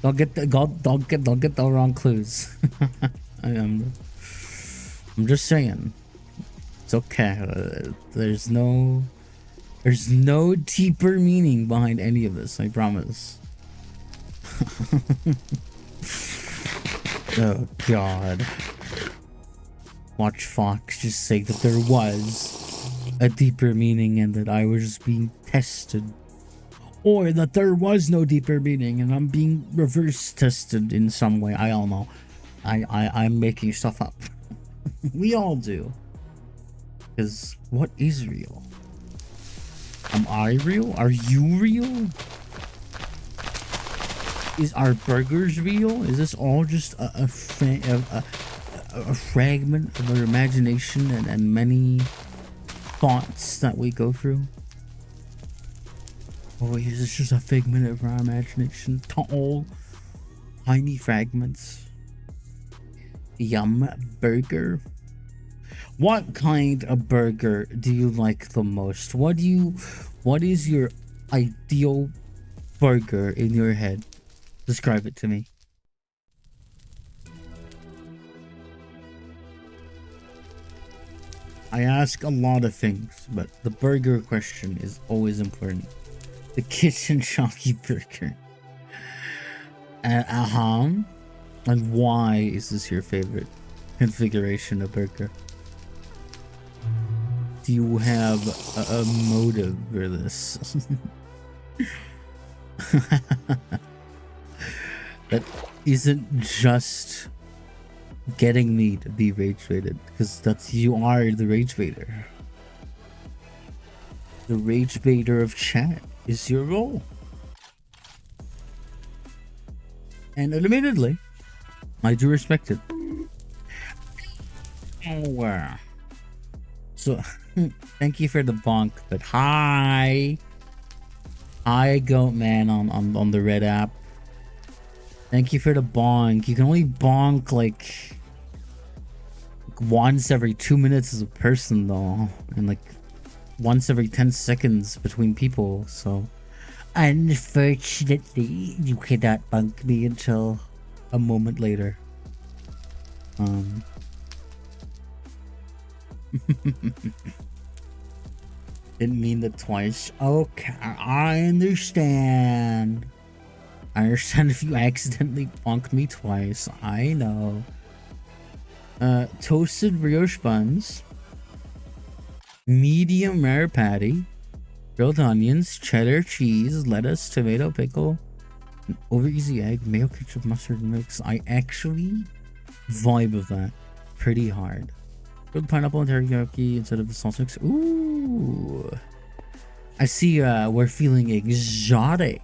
don't get the wrong clues. I'm just saying. It's okay. There's no deeper meaning behind any of this, I promise. Oh god. Watch Fox just say that there was a deeper meaning and that I was just being tested. Or that there was no deeper meaning and I'm being reverse tested in some way. I don't know. I'm making stuff up. We all do. Because what is real? Am I real? Are you real? Is our burgers real? Is this all just a fragment of our imagination and many thoughts that we go through? Or is this just a figment of our imagination? All tiny fragments. Yum burger. What kind of burger do you like the most? What is your ideal burger in your head? Describe it to me. I ask a lot of things, but the burger question is always important. The kitchen chalky burger. And why is this your favorite configuration of burger? Do you have a motive for this? That isn't just getting me to be rage baited, because you are the rage baiter. The rage baiter of chat is your role. And admittedly, I do respect it. Oh, so thank you for the bonk, but hi Goat Man on the red app. Thank you for the bonk. You can only bonk like once every 2 minutes as a person though, and like once every 10 seconds between people, so unfortunately you cannot bonk me until a moment later. Didn't mean that twice. Okay, I understand. I understand if you accidentally bonked me twice. I know. Toasted brioche buns, medium rare patty, grilled onions, cheddar cheese, lettuce, tomato, pickle, an over easy egg, mayo, ketchup, mustard mix. I actually vibe with that pretty hard. Grilled pineapple and teriyaki instead of the sauce mix. Ooh, I see. We're feeling exotic.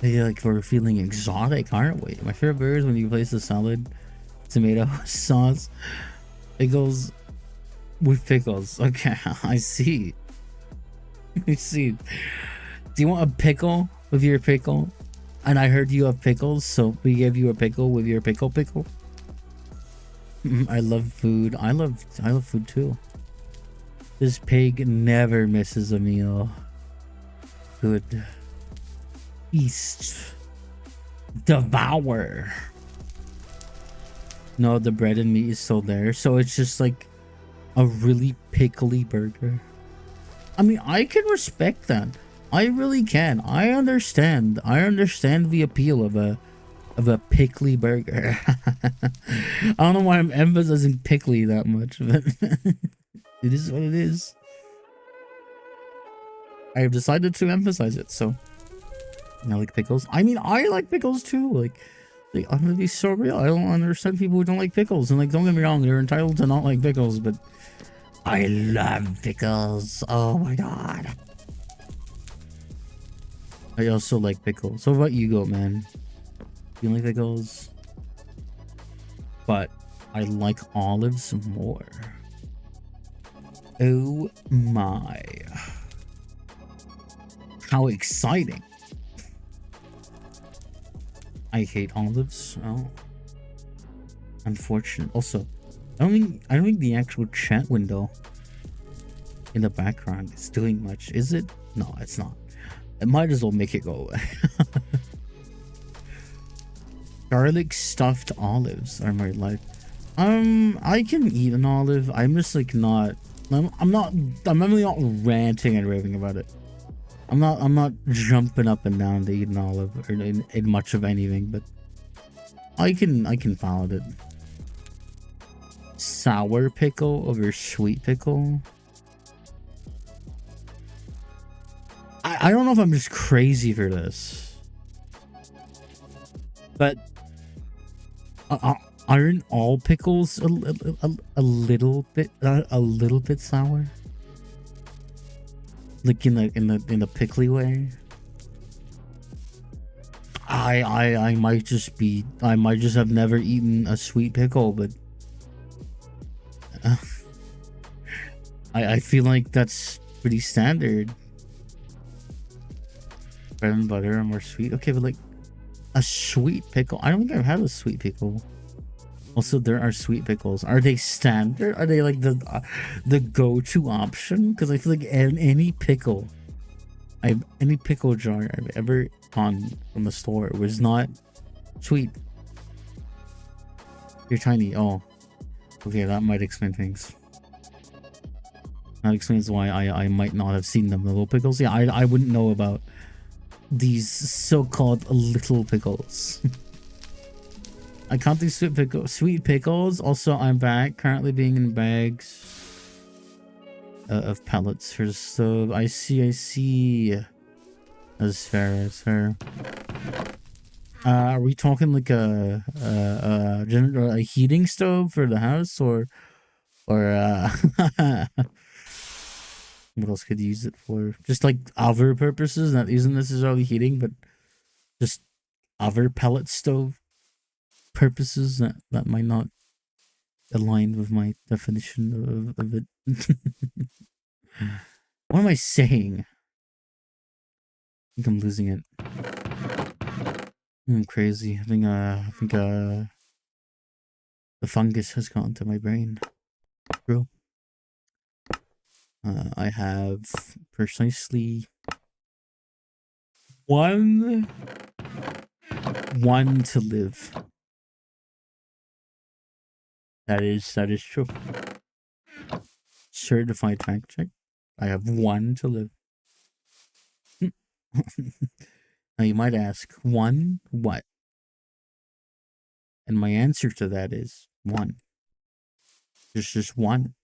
Like we're feeling exotic, aren't we? My favorite burger is when you place the salad, tomato sauce, pickles with pickles. Okay, I see. I see. Do you want a pickle with your pickle? And I heard you have pickles, so we give you a pickle with your pickle. I love food. I love food too. This pig never misses a meal. Good. Feast. Devour. No, the bread and meat is still there, so it's just like a really pickly burger. I mean, I can respect that. I really can. I understand the appeal of a pickly burger. I don't know why I'm emphasizing pickly that much, but it is what it is. I have decided to emphasize it, so I like pickles. I mean, I like pickles too. Like I'm gonna be so real. I don't understand people who don't like pickles. And like, don't get me wrong, they're entitled to not like pickles, but I love pickles. Oh my god. I also like pickles. So what about you, Goat Man? You like pickles? But I like olives more. Oh my. How exciting. I hate olives. Oh. Unfortunate. Also, I don't think the actual chat window in the background is doing much, is it? No, it's not. It might as well make it go away. Garlic stuffed olives are my life. I can eat an olive. I'm just like not. I'm really not ranting and raving about it. I'm not jumping up and down to eat an olive or in much of anything, but I can follow it. Sour pickle over sweet pickle. I don't know if I'm just crazy for this, but aren't all pickles a little bit sour? Like in the pickly way. I might just have never eaten a sweet pickle, but I feel like that's pretty standard. Bread and butter are more sweet. Okay, but like a sweet pickle. I don't think I've had a sweet pickle. Also, there are sweet pickles. Are they standard? Are they like the go-to option? Because I feel like any pickle jar I've ever gone from the store was not sweet. You're tiny. Oh, okay, that might explain things. That explains why I might not have seen them. The little pickles. Yeah, I wouldn't know about these so-called little pickles. I can't do sweet pickles. Also, I'm back. Currently being in bags of pellets for the stove. I see. That's fair. That's fair. Are we talking like a heating stove for the house, or what else could you use it for? Just like other purposes that isn't necessarily heating, but just other pellet stove purposes that might not align with my definition of it. What am I saying? I think I'm losing it. I'm crazy. I think the fungus has gone to my brain. Bro. I have precisely one to live. That is true. Certified fact check. I have one to live. Now you might ask, one what? And my answer to that is one. There's just one.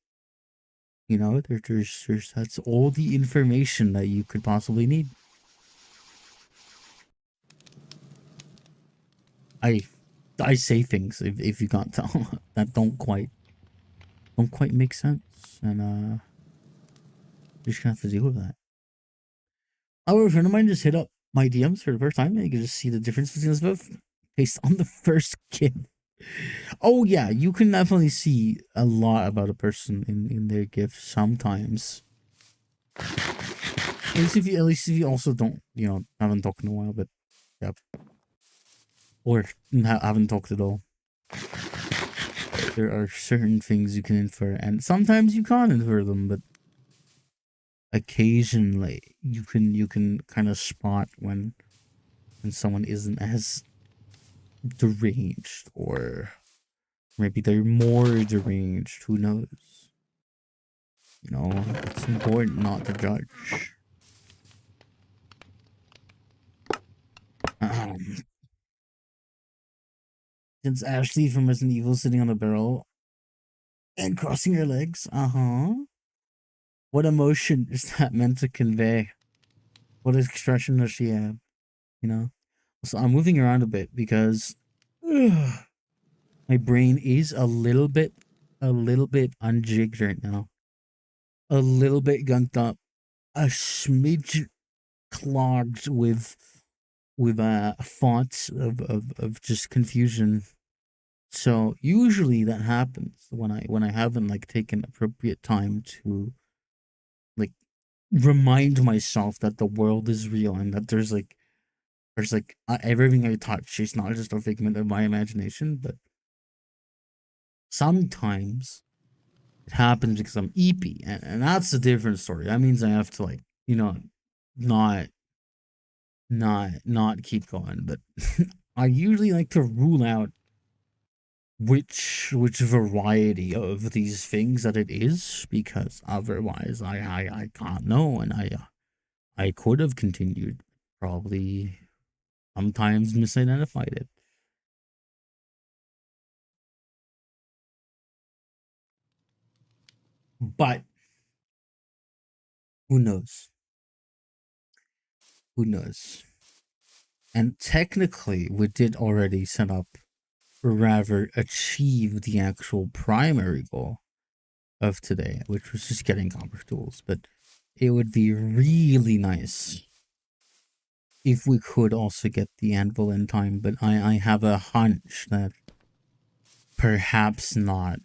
You know, there's that's all the information that you could possibly need. I say things if you can't tell that don't quite make sense, and you're just gonna have to deal with that. Our friend of mine just hit up my DMs for the first time, and you can just see the difference between us both based on the first gift. Oh yeah, you can definitely see a lot about a person in their gifts sometimes. At least if you also don't, haven't talked in a while, but yeah, or haven't talked at all. There are certain things you can infer, and sometimes you can't infer them, but occasionally you can kind of spot when someone isn't as deranged, or maybe they're more deranged. Who knows? It's important not to judge. It's Ashley from Resident Evil sitting on a barrel and crossing her legs. What emotion is that meant to convey? What expression does she have? So I'm moving around a bit because my brain is a little bit unjigged right now. A little bit gunked up. A smidge clogged with thoughts of just confusion. So usually that happens when I haven't taken appropriate time to remind myself that the world is real and that there's everything I touch is not just a figment of my imagination, but sometimes it happens because I'm eepy, and that's a different story. That means I have to not keep going, but I usually like to rule out which variety of these things that it is, because otherwise I can't know, and I could have continued, probably sometimes misidentified it. But who knows? Who knows? And technically, we did already set up, or rather achieve, the actual primary goal of today, which was just getting copper tools. But it would be really nice if we could also get the anvil in time. But I have a hunch that perhaps not.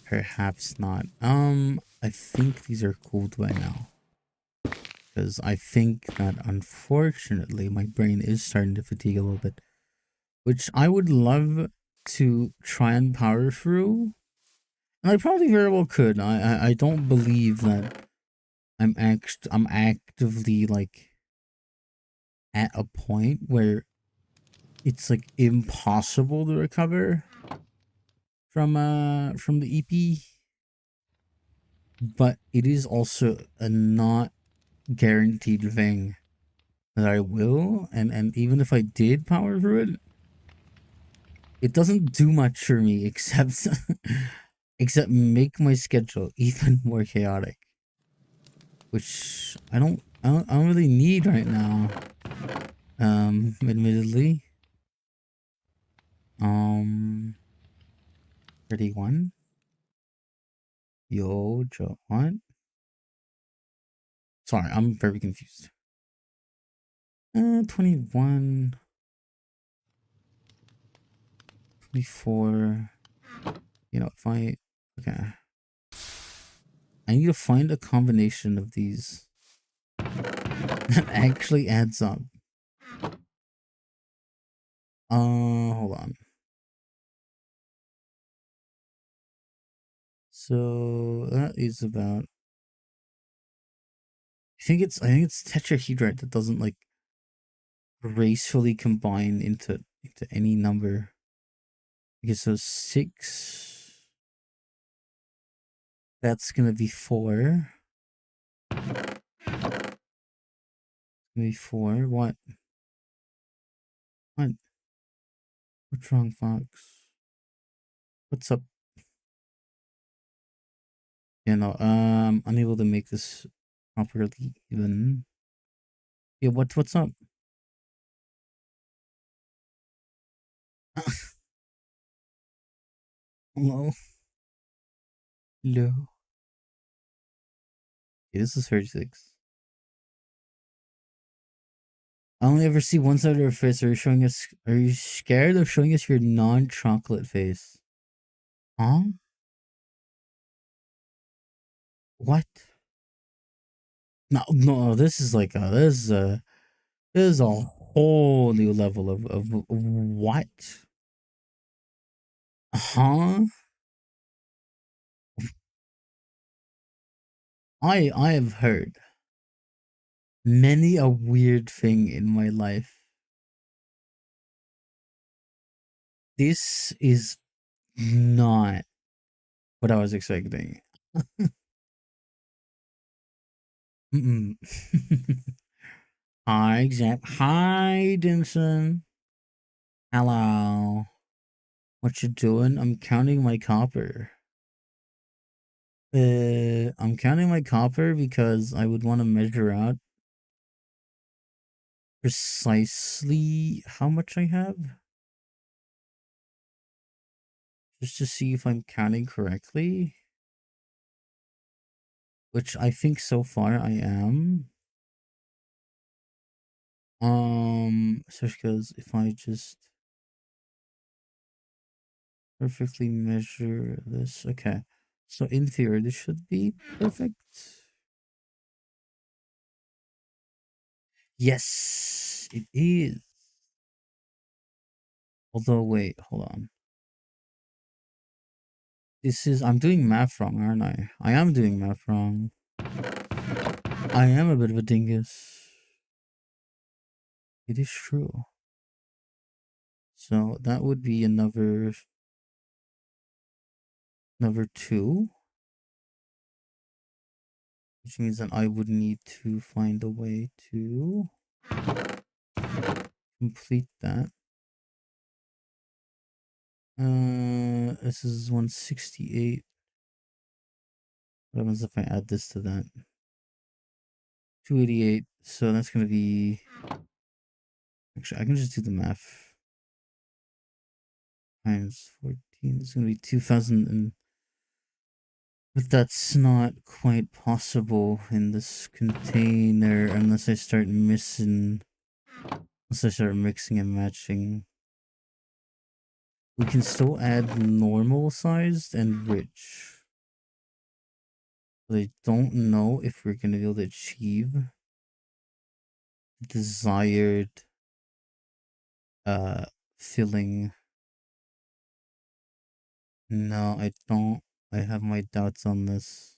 Perhaps not. I think these are cooled by now, because I think that unfortunately my brain is starting to fatigue a little bit, which I would love to try and power through, and I probably very well could. I don't believe that I'm actively at a point where it's impossible to recover from the EP. but it is also a not guaranteed thing that I will, and even if I did power through it, it doesn't do much for me except except make my schedule even more chaotic, which I don't really need right now. Admittedly. 31. Yo, Joe, what? Sorry, I'm very confused. 21, 24. You know, if I okay, I need to find a combination of these that actually adds up. Hold on. So that is about. I think it's tetrahedrite that doesn't like gracefully combine into any number. Okay, so 6. That's gonna be 4. Maybe 4. What? What? What's wrong, Fox? What's up? Yeah, no. Unable to make this properly even. Yeah, what's up? Hello. Hello. Okay, this is 36. I only ever see one side of your face. Are you showing us? Are you scared of showing us your non-chocolate face? Huh? What? No, no. This is like this is a whole new level of what? Huh? I have heard many a weird thing in my life. This is not what I was expecting. Mm-mm. Hi, Zap. Hi, Dinson. Hello. What you doing? I'm counting my copper. I'm counting my copper because I would want to measure out precisely how much I have. Just to see if I'm counting correctly. Which I think so far I am. So because if I just perfectly measure this, okay. So in theory, this should be perfect. Yes, it is. Although, wait, hold on. I'm doing math wrong, aren't I? I am doing math wrong. I am a bit of a dingus. It is true. So that would be another 2, which means that I would need to find a way to complete that. This is 168. What happens if I add this to that? 288. So that's gonna be. Actually, I can just do the math. Times 14. It's gonna be 2,000 and. But that's not quite possible in this container unless I start mixing. Unless I start mixing and matching. We can still add normal sized and rich. But I don't know if we're gonna be able to achieve desired filling. No, I don't. I have my doubts on this.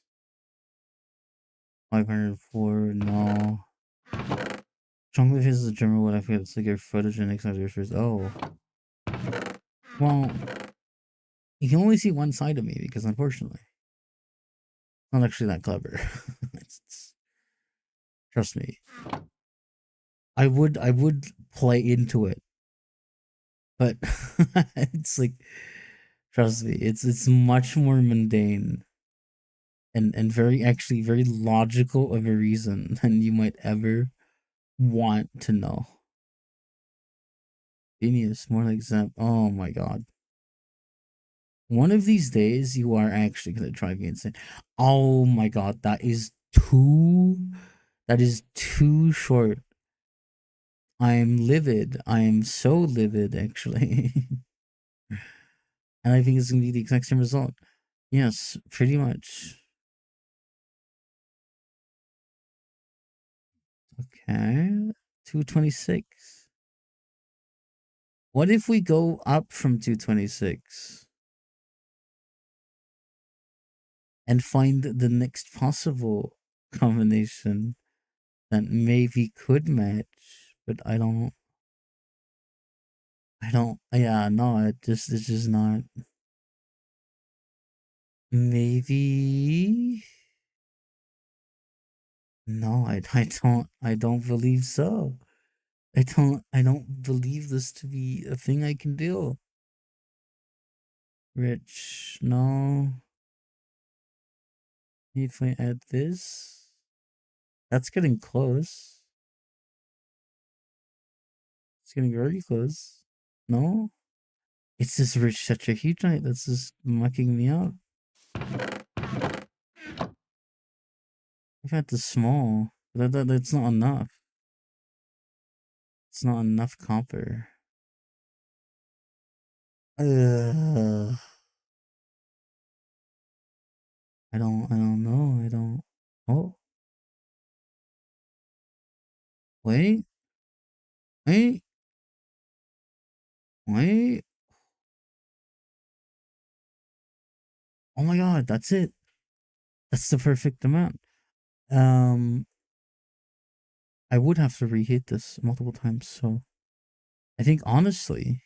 504, no. Chocolate face is a German word. I forget it's like your photogenic side of your face. Oh. Well, you can only see one side of me because unfortunately, not actually that clever. Trust me. I would play into it, but it's like, trust me, it's much more mundane and very actually very logical of a reason than you might ever want to know. Genius, more like Zap. Oh my god. One of these days you are actually gonna drive me insane. Oh my god, that is too short. I'm livid. I am so livid actually. And I think it's gonna be the exact same result. Yes, pretty much. Okay. 226. What if we go up from 226 and find the next possible combination that maybe could match, but yeah, no, it's just not. Maybe, no, I don't believe so. I don't believe this to be a thing I can do. Rich, no. If I add this, that's getting close. It's getting very close. No? It's this rich tetrahedrite that's just mucking me up. I've had the small. That's not enough. It's not enough copper. Ugh. I don't know. I don't. Oh, wait, wait, wait. Oh my god, that's it. That's the perfect amount. Um, I would have to reheat this multiple times, so I think honestly,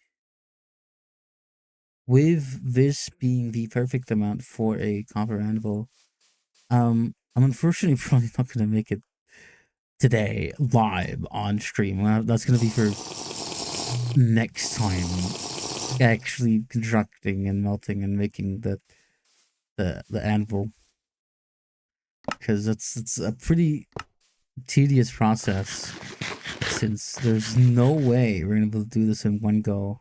with this being the perfect amount for a copper anvil, I'm unfortunately probably not gonna make it today live on stream. That's gonna be for next time, actually constructing and melting and making the anvil, because it's a pretty tedious process since there's no way we're gonna be able to do this in one go,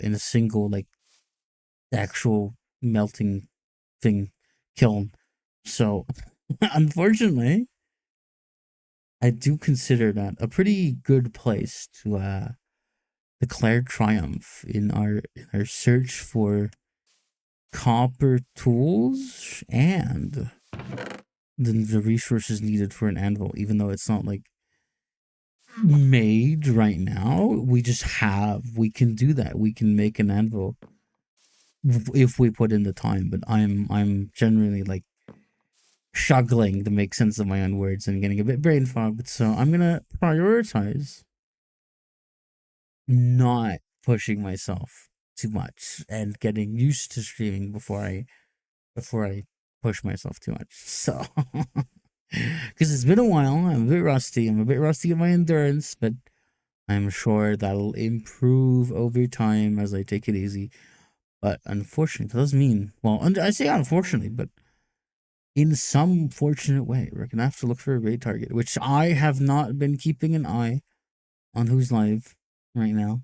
in a single like actual melting thing kiln. So unfortunately, I do consider that a pretty good place to declare triumph in our search for copper tools and the resources needed for an anvil, even though it's not like made right now. We can do that. We can make an anvil if we put in the time. But I'm generally like struggling to make sense of my own words and getting a bit brain fogged. So I'm gonna prioritize not pushing myself too much and getting used to streaming before I push myself too much. So because it's been a while, I'm a bit rusty. I'm a bit rusty at my endurance, but I'm sure that'll improve over time as I take it easy. But unfortunately, that does mean, well, I say unfortunately, but in some fortunate way, we're gonna have to look for a raid target, which I have not been keeping an eye on who's live right now.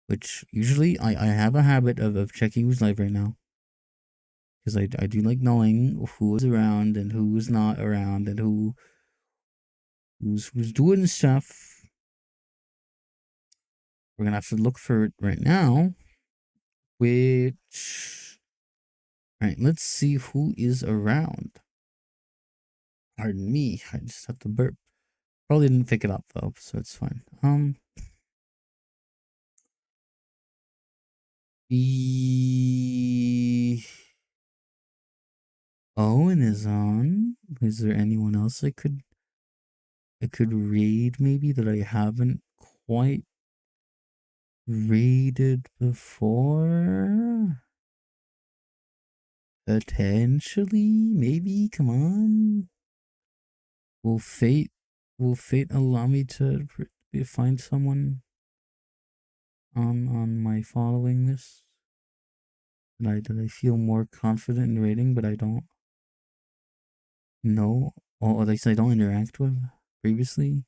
Which usually I have a habit of checking who's live right now, because I do like knowing who is around and who's not around and who's doing stuff. We're gonna have to look for it right now. Which, right? Let's see who is around. Pardon me, I just have to burp. Probably didn't pick it up though, so it's fine. E Owen is on. Is there anyone else I could raid maybe that I haven't quite raided before? Potentially, maybe. Come on. Will fate allow me to find someone on my following list that I feel more confident in rating, but I don't know, or at least I don't interact with previously?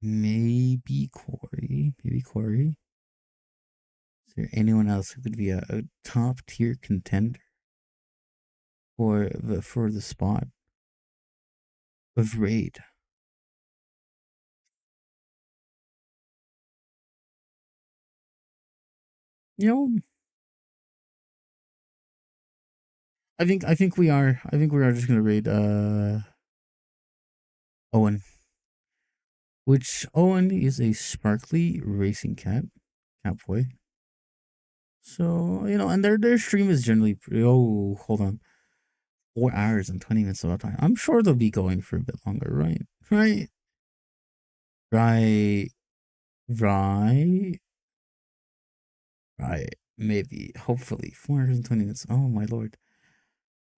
Maybe Corey. Maybe Corey. Is there anyone else who could be a top tier contender for the spot of raid? You know, I think we are. I think we are just gonna raid Owen, which Owen is a sparkly racing catboy. So and their stream is generally oh, hold on, 4 hours and 20 minutes of time. I'm sure they'll be going for a bit longer, right? Right. Maybe, hopefully, 420 minutes. Oh my lord.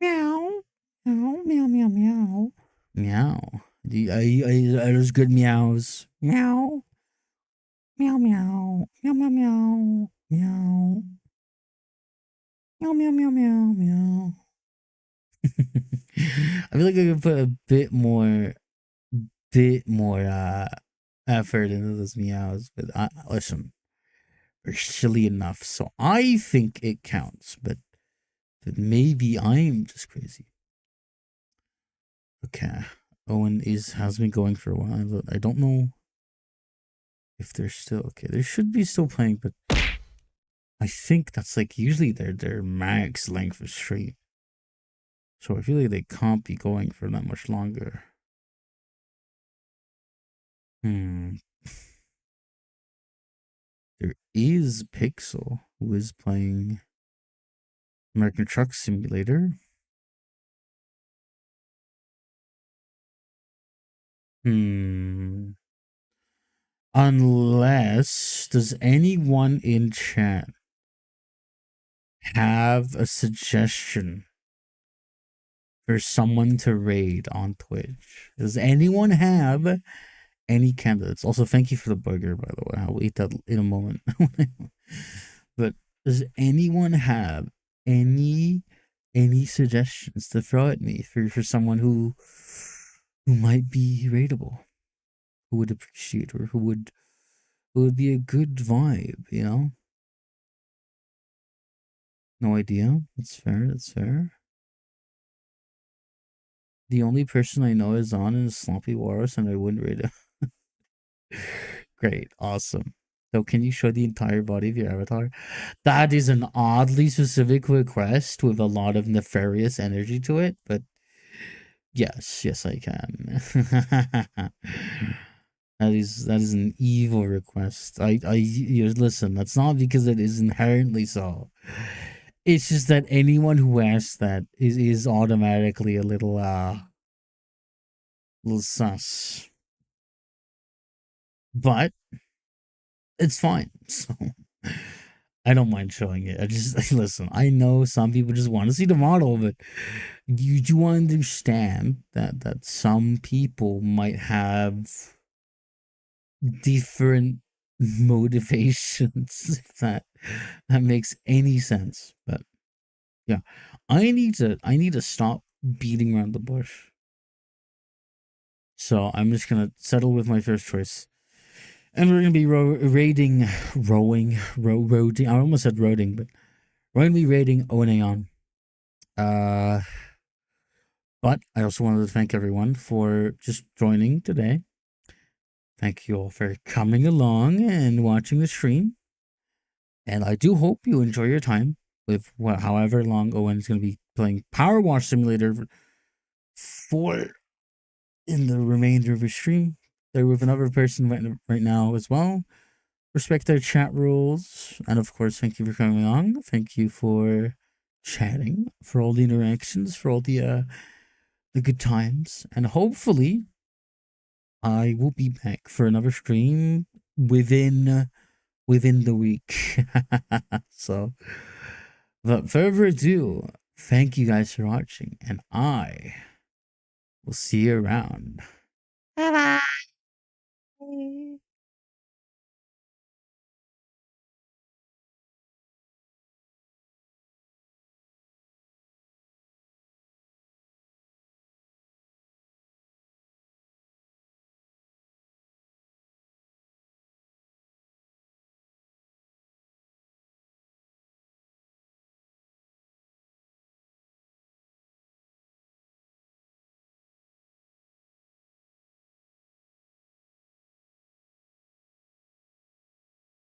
Meow, meow, meow, meow, meow, meow. Are those good meows? Meow, meow, meow, meow, meow, meow, meow. Meow, meow, meow, meow, meow. I feel like I could put a bit more effort into those meows, but listen, they're silly enough, so I think it counts, but maybe I'm just crazy. Okay, Owen has been going for a while, but I don't know if they're still okay. They should be still playing, but I think that's like usually their max length of stream. So I feel like they can't be going for that much longer. There is Pixel, who is playing American Truck Simulator. Unless, does anyone in chat have a suggestion for someone to raid on Twitch? Does anyone have any candidates? Also, thank you for the burger, by the way. I'll eat that in a moment. But does anyone have any suggestions to throw at me for someone who might be raidable, who would appreciate, or who would be a good vibe? No idea. That's fair. The only person I know is on is Sloppy Walrus, and I wouldn't rate it. Great, awesome. So can you show the entire body of your avatar? That is an oddly specific request with a lot of nefarious energy to it, but yes, I can. That is an evil request. Listen, that's not because it is inherently so. It's just that anyone who asks that is automatically a little sus. But it's fine. So I don't mind showing it. I just listen. I know some people just want to see the model, but you do understand that some people might have different motivations, if that makes any sense. But yeah, I need to stop beating around the bush. So I'm just gonna settle with my first choice. And we're going to be raiding. I almost said roading, but we're going to be raiding Owen. But I also wanted to thank everyone for just joining today. Thank you all for coming along and watching the stream. And I do hope you enjoy your time with however long Owen is going to be playing Power Wash Simulator for in the remainder of his stream. They're with another person right now as well. Respect their chat rules. And of course, thank you for coming along. Thank you for chatting, for all the interactions, for all the good times. And hopefully, I will be back for another stream within within the week. So, without further ado, thank you guys for watching, and I will see you around. Bye bye.